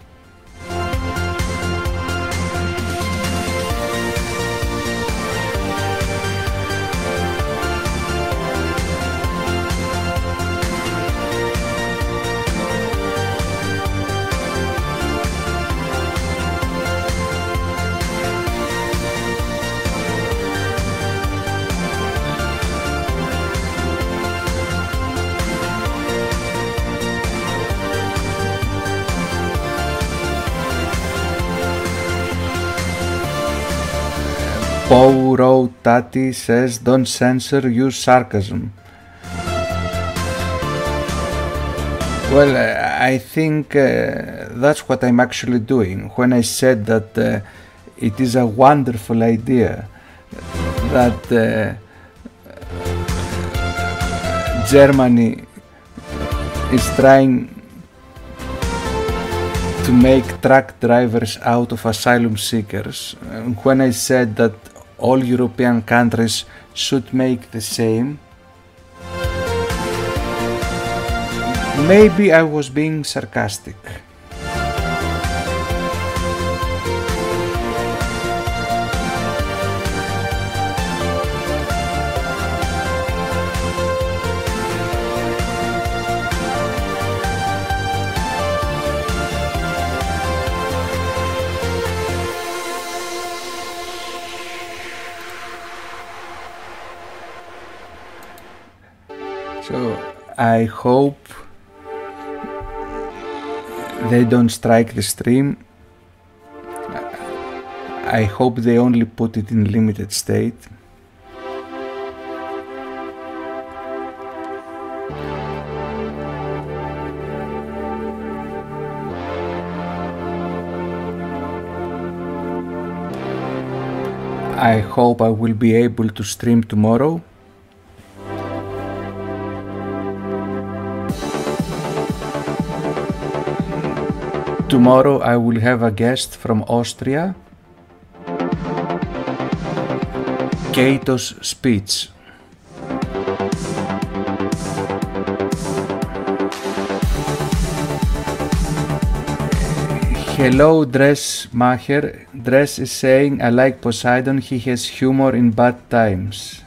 Poe Row Tati says, don't censor, use sarcasm. Well, I think that's what I'm actually doing when I said that it is a wonderful idea that Germany is trying to make truck drivers out of asylum seekers. When I said that all European countries should make the same, maybe I was being sarcastic. So I hope they don't strike the stream. I hope they only put it in limited state. I hope I will be able to stream tomorrow. Tomorrow I will have a guest from Austria, Kato's speech. Hello Dressmacher. Dress is saying, I like Poseidon, he has humor in bad times.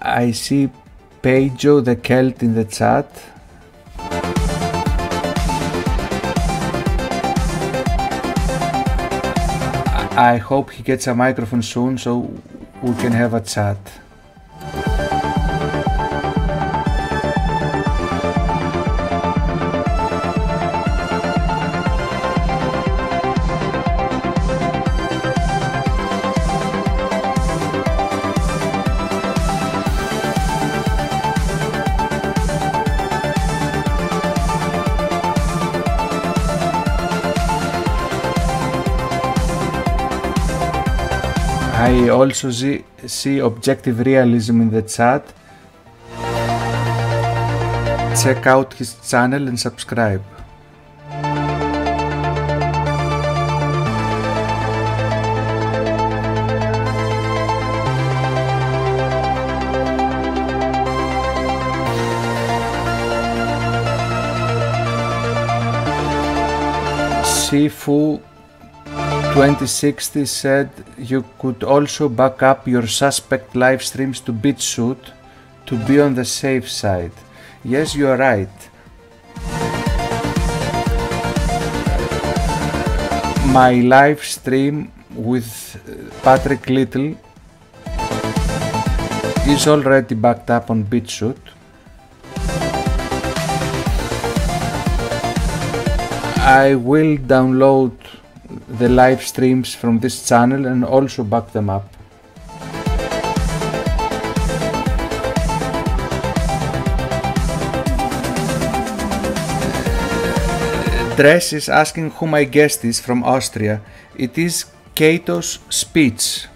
I see Pedro the Celt in the chat. I hope he gets a microphone soon so we can have a chat. I also see objective realism in the chat. Check out his channel and subscribe. Sifu 2060 said you could also back up your suspect live streams to BitShoot to be on the safe side. Yes, you are right. My live stream with Patrick Little is already backed up on BitShoot. I will download the live streams from this channel and also back them up. Dress is asking who my guest is from Austria. It is Kato's speech.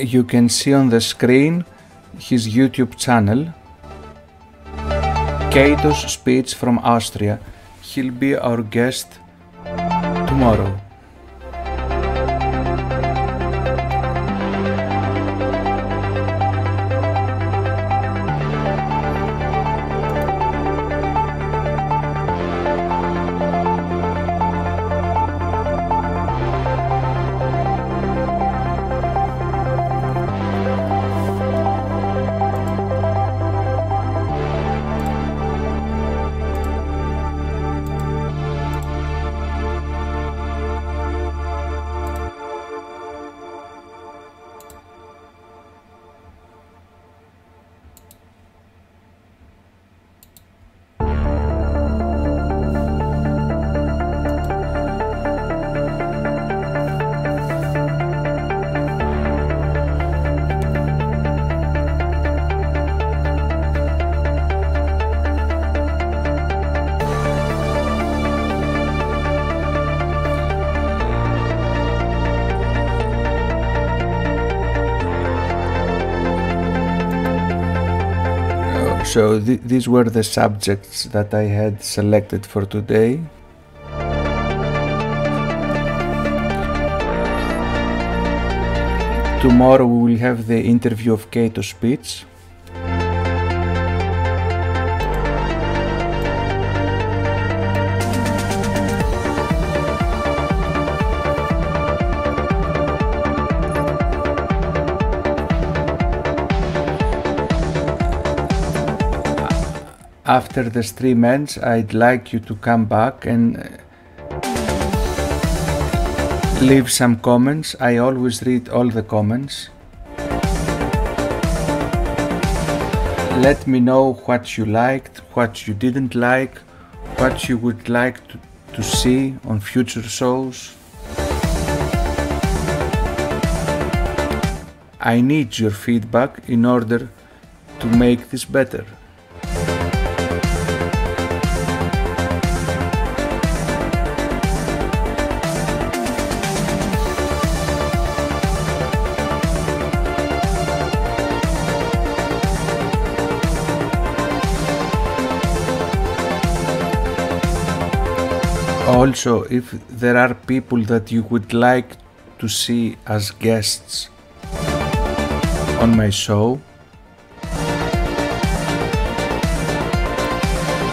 you can see on the screen his YouTube channel, Cato's Speech from Austria. He'll be our guest tomorrow. So these were the subjects that I had selected for today. Tomorrow we will have the interview of Cato's speech. After the stream ends, I'd like you to come back and leave some comments. I always read all the comments. Let me know what you liked, what you didn't like, what you would like to see on future shows. I need your feedback in order to make this better. Also, if there are people that you would like to see as guests on my show,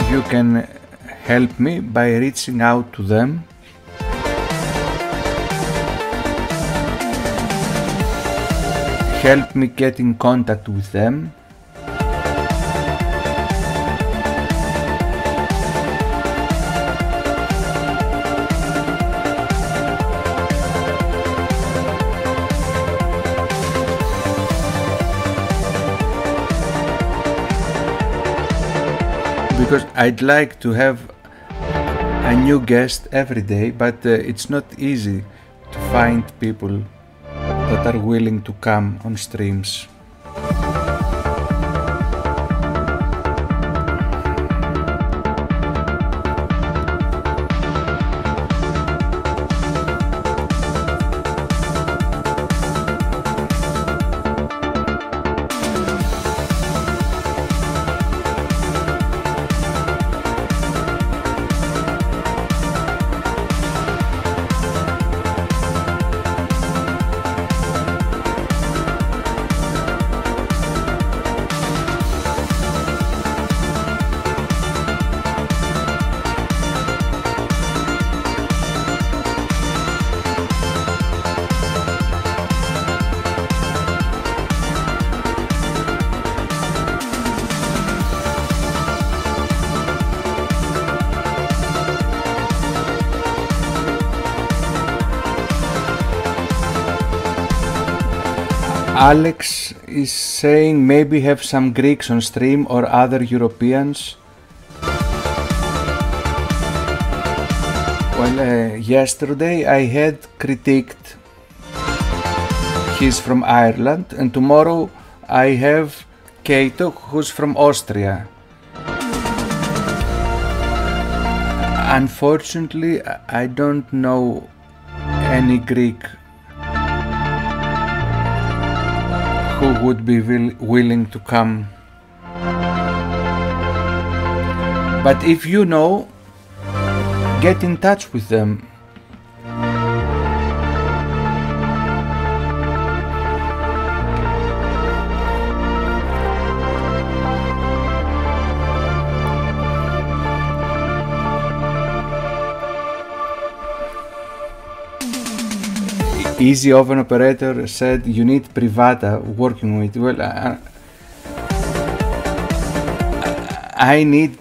you can help me by reaching out to them. Help me get in contact with them. Because I'd like to have a new guest every day, but it's not easy to find people that are willing to come on streams. Alex is saying maybe have some Greeks on stream or other Europeans. Well, yesterday I had critiqued he's from Ireland, and tomorrow I have Cato, who's from Austria. Unfortunately, I don't know any Greek who would be willing to come. But if you know, get in touch with them. Easy Oven Operator said you need Privata working with. Well, I need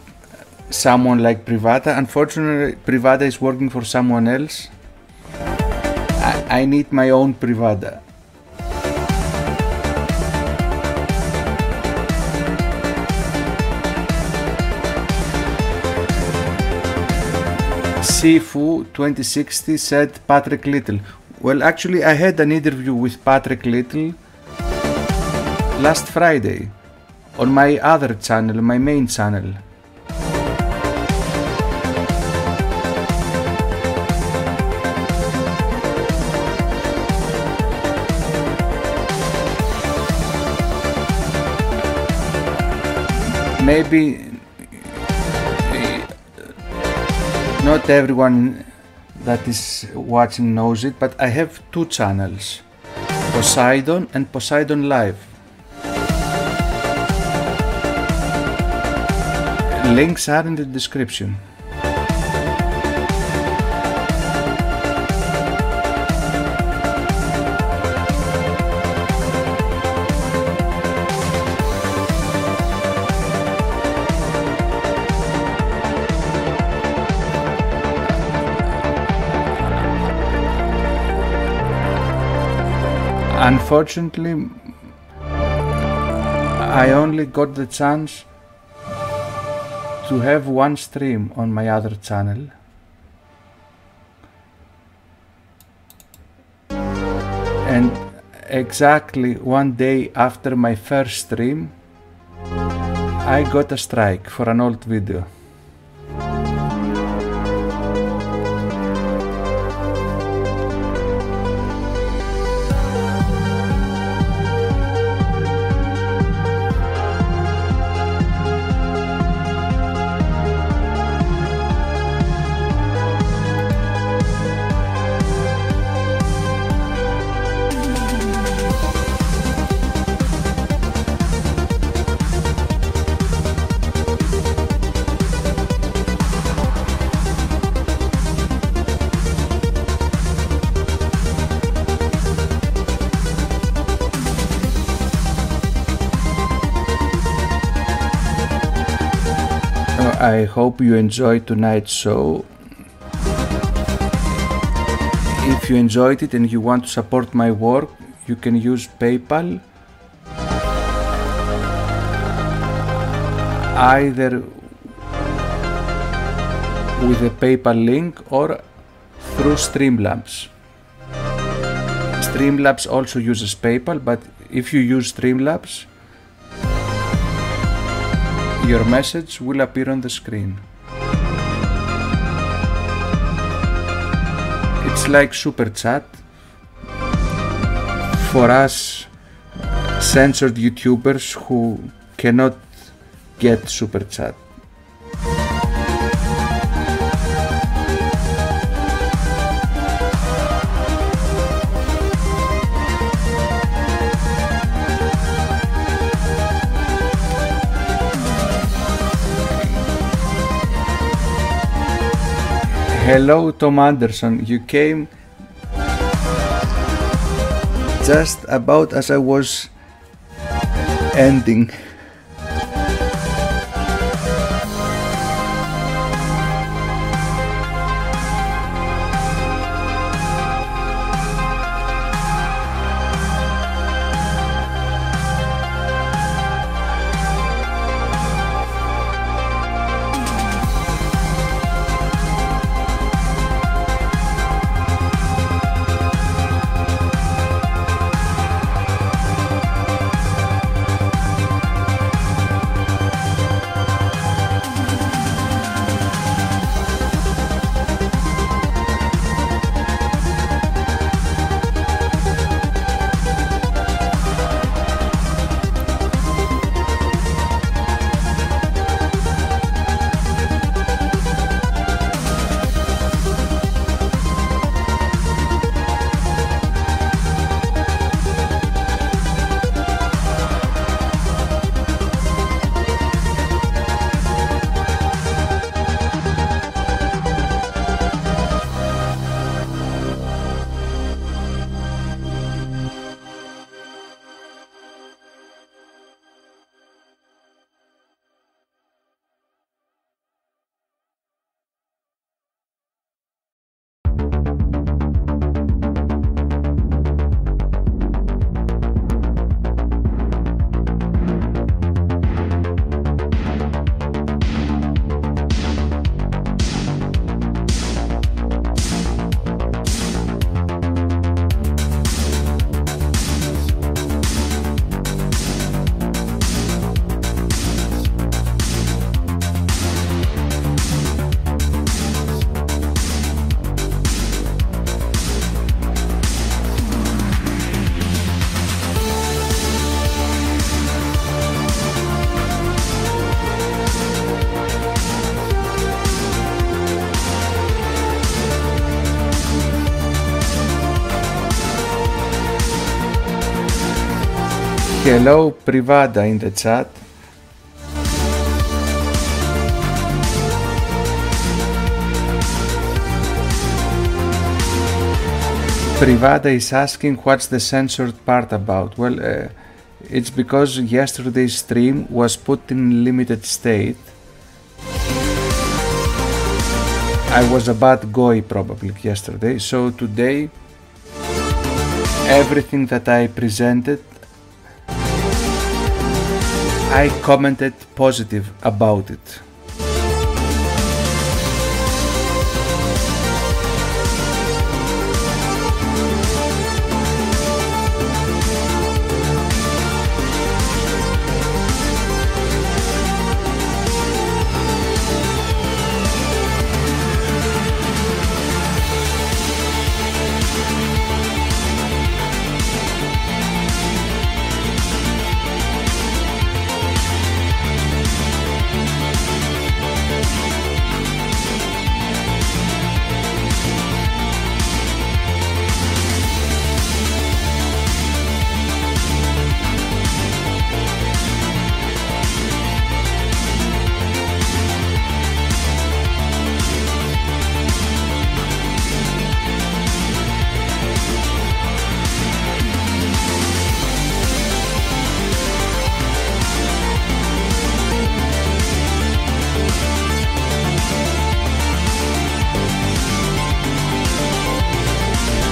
someone like Privata. Unfortunately, Privata is working for someone else. I need my own Privata. Sifu 2060 said Patrick Little. Well, actually, I had an interview with Patrick Little last Friday on my other channel, my main channel. Maybe not everyone that is watching knows it, but I have two channels, Poseidon and Poseidon Live. Links are in the description. Unfortunately, I only got the chance to have one stream on my other channel. And exactly one day after my first stream, I got a strike for an old video. I hope you enjoyed tonight's show. If you enjoyed it and you want to support my work, you can use PayPal, either with a PayPal link or through Streamlabs. Streamlabs also uses PayPal, but if you use Streamlabs, your message will appear on the screen. It's like Super Chat for us censored YouTubers who cannot get Super Chat. Hello, Tom Anderson. You came just about as I was ending. Hello Privada in the chat. Privada is asking what's the censored part about. Well, it's because yesterday's stream was put in limited state. I was a bad goy probably yesterday, so today everything that I presented, I commented positive about it.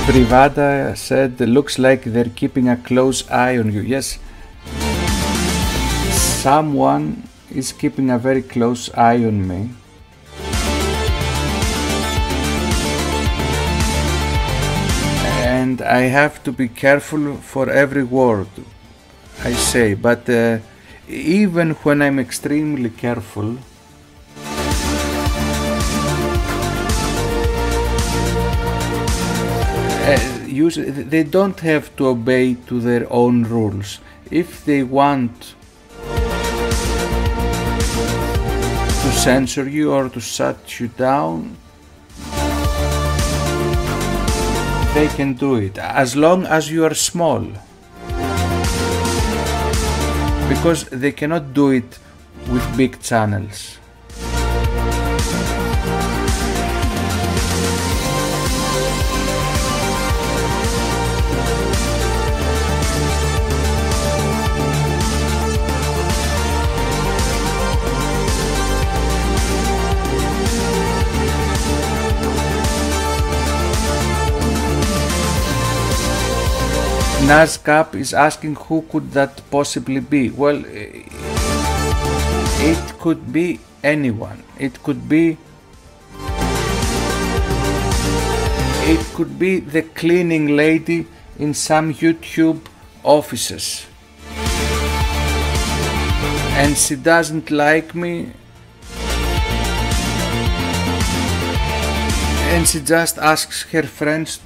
Privada said, looks like they're keeping a close eye on you. Yes, someone is keeping a very close eye on me. And I have to be careful for every word I say, but even when I'm extremely careful, usually they don't have to obey to their own rules. If they want to censor you or to shut you down, they can do it, as long as you are small, because they cannot do it with big channels. Nazcap is asking who could that possibly be. Well, it could be anyone. It could be the cleaning lady in some YouTube offices, and she doesn't like me, and she just asks her friends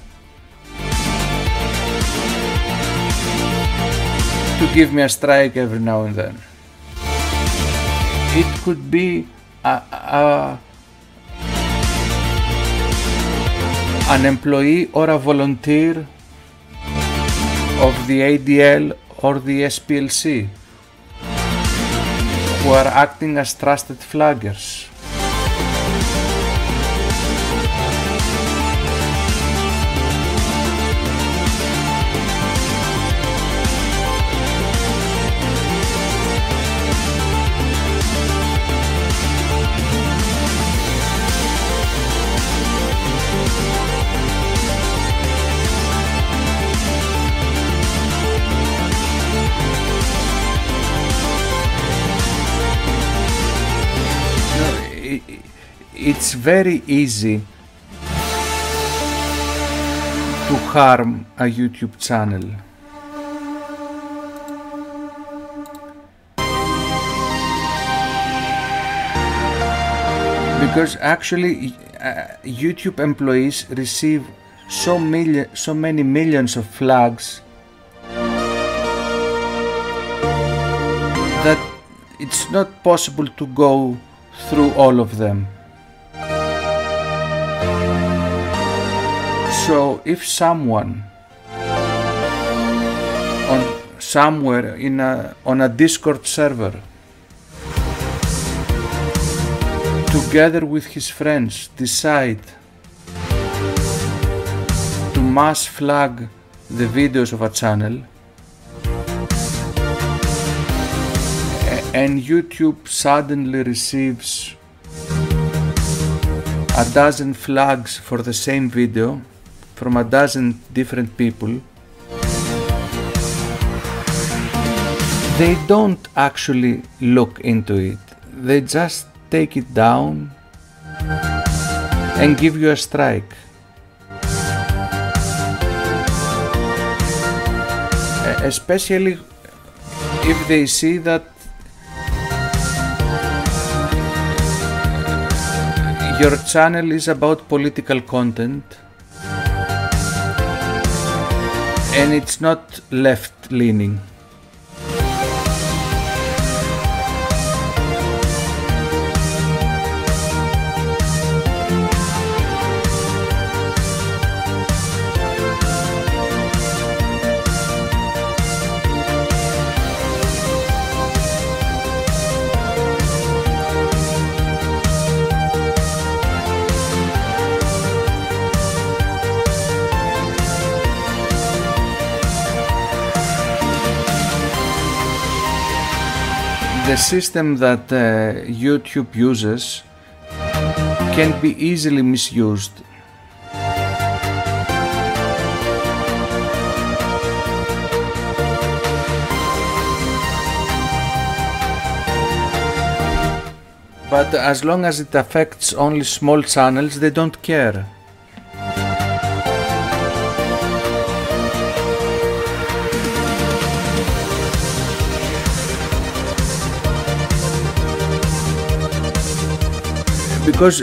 to give me a strike every now and then. It could be an employee or a volunteer of the ADL or the SPLC who are acting as trusted flaggers. It's very easy to harm a YouTube channel. Because actually YouTube employees receive so many millions of flags that it's not possible to go through all of them. So if someone on somewhere on a Discord server, together with his friends, decide to mass flag the videos of a channel, and YouTube suddenly receives a dozen flags for the same video from a dozen different people, they don't actually look into it. They just take it down and give you a strike. Especially if they see that your channel is about political content and it's not left-leaning. The system that YouTube uses can be easily misused. But as long as it affects only small channels, they don't care. Because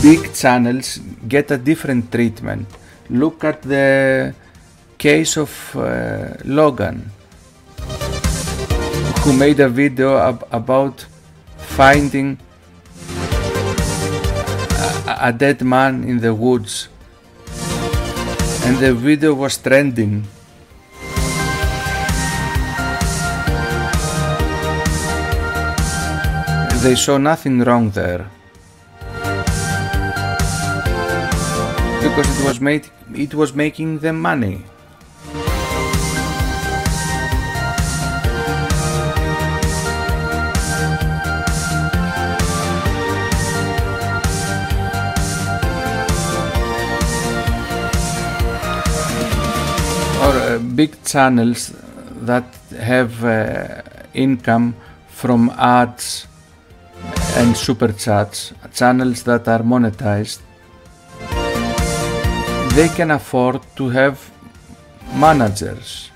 big channels get a different treatment. Look at the case of Logan, who made a video about finding a dead man in the woods, and the video was trending. They saw nothing wrong there, because it was making them money. Or big channels that have income from ads and super chats, channels that are monetized, they can afford to have managers.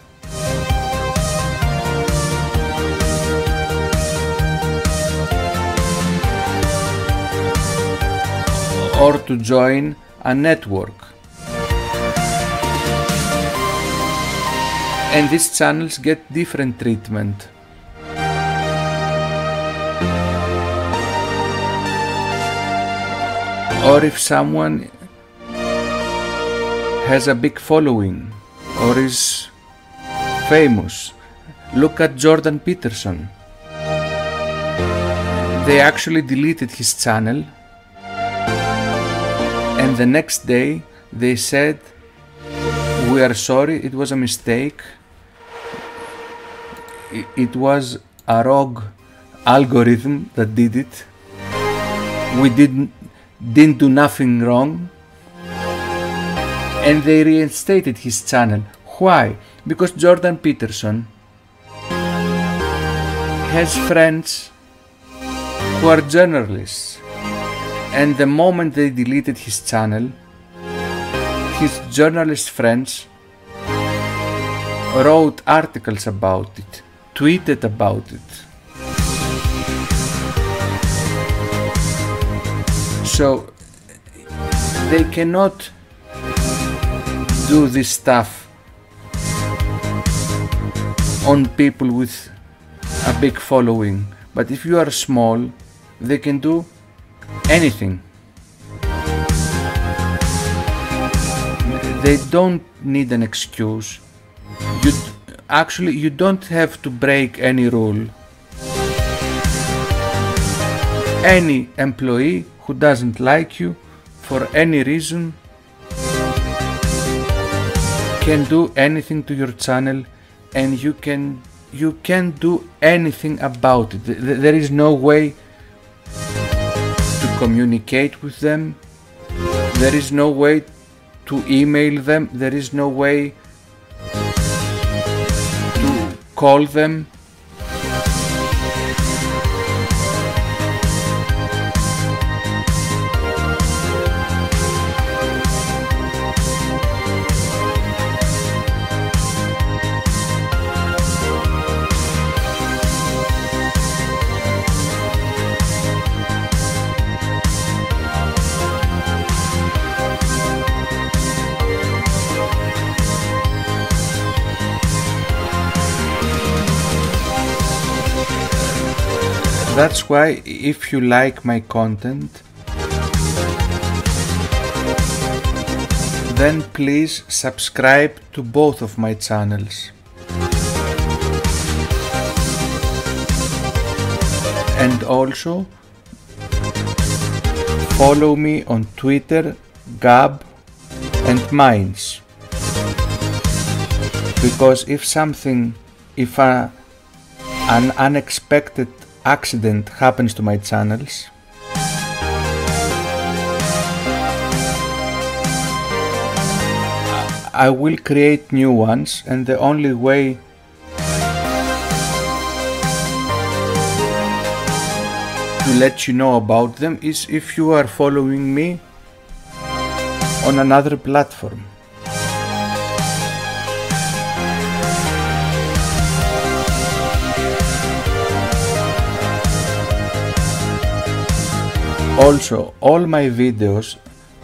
Or to join a network. And these channels get different treatment. Or if someone has a big following or is famous, look at Jordan Peterson. They actually deleted his channel, and the next day they said, "We are sorry, it was a mistake. It was a rogue algorithm that did it. We didn't do nothing wrong." And they reinstated his channel. Why? Because Jordan Peterson has friends who are journalists, and the moment they deleted his channel, his journalist friends wrote articles about it, tweeted about it. So they cannot do this stuff on people with a big following. But if you are small, they can do anything. They don't need an excuse Actually, you don't have to break any rule. Any employee who doesn't like you for any reason can do anything to your channel, and you can't do anything about it. There is no way to communicate with them. There is no way to email them. There is no way to call them. That's why, if you like my content, then please subscribe to both of my channels. And also follow me on Twitter, Gab and Minds. Because if an unexpected accident happens to my channels, I will create new ones, and the only way to let you know about them is if you are following me on another platform. Also, all my videos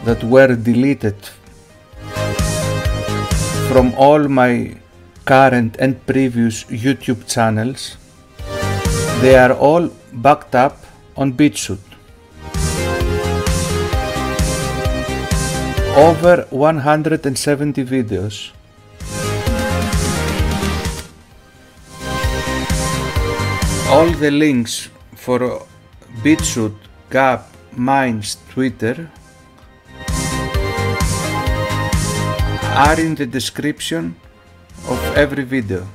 that were deleted from all my current and previous YouTube channels, they are all backed up on BitChute. Over 170 videos. All the links for BitChute, Gab, Minds, Twitter are in the description of every video.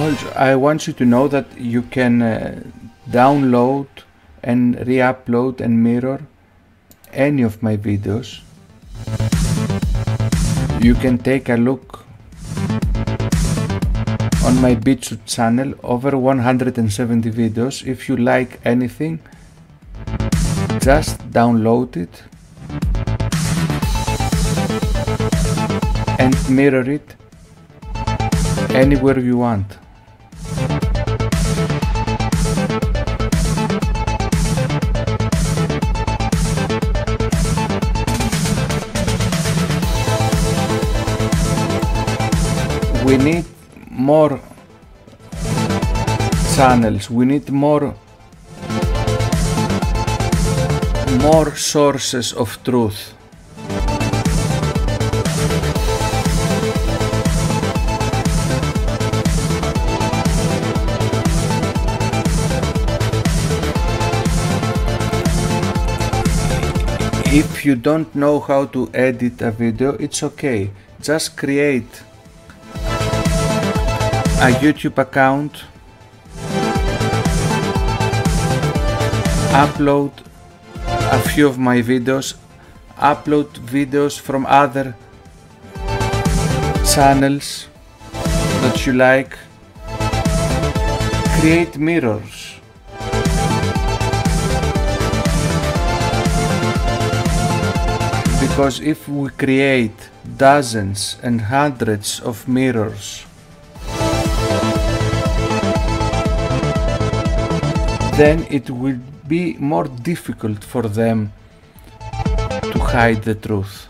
Also, I want you to know that you can download and re-upload and mirror any of my videos. You can take a look on my BitChute channel, over 170 videos. If you like anything, just download it and mirror it anywhere you want. We need more channels, we need more sources of truth. If you don't know how to edit a video, it's okay. Just create a YouTube account, upload a few of my videos, upload videos from other channels that you like, create mirrors. Because if we create dozens and hundreds of mirrors, then it will be more difficult for them to hide the truth.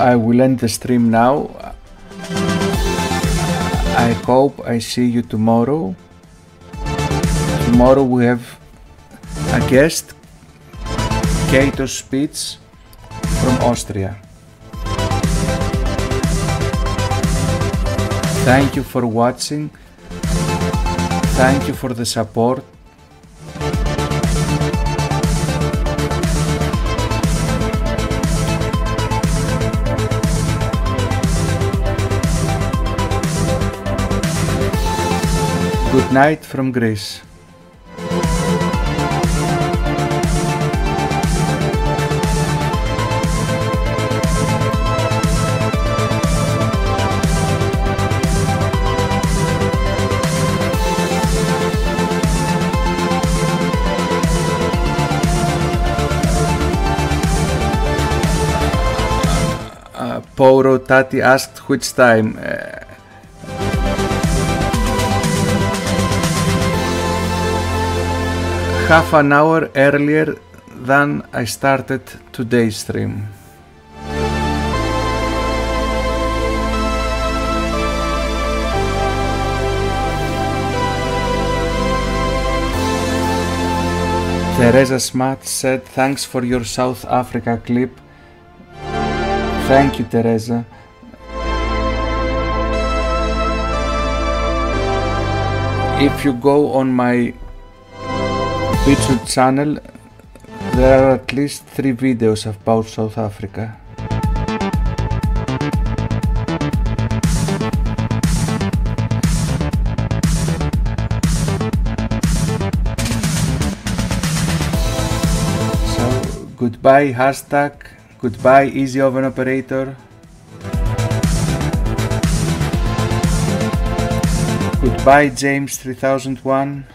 I will end the stream now. I hope I see you tomorrow. Tomorrow we have a guest, Kato's speech from Austria. Thank you for watching. Thank you for the support. Good night from Greece. Poro Tati asked which time. Half an hour earlier than I started today's stream. Teresa Smat said, thanks for your South Africa clip. Thank you, Teresa. If you go on my YouTube channel, there are at least 3 videos about South Africa. So, goodbye hashtag, goodbye Easy Oven Operator, goodbye James 3001.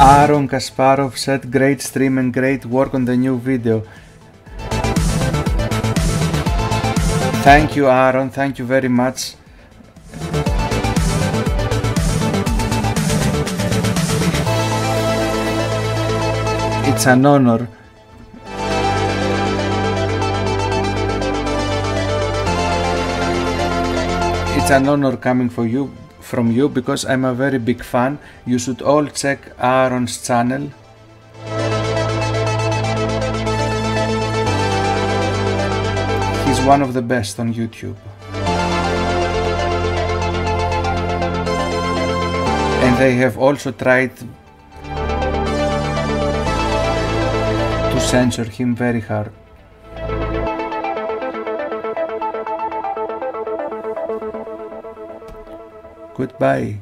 Aaron Kasparov said, great stream and great work on the new video. Thank you, Aaron, thank you very much. It's an honor. It's an honor coming from you because I'm a very big fan. You should all check Aaron's channel. He's one of the best on YouTube. And they have also tried to censor him very hard. Goodbye.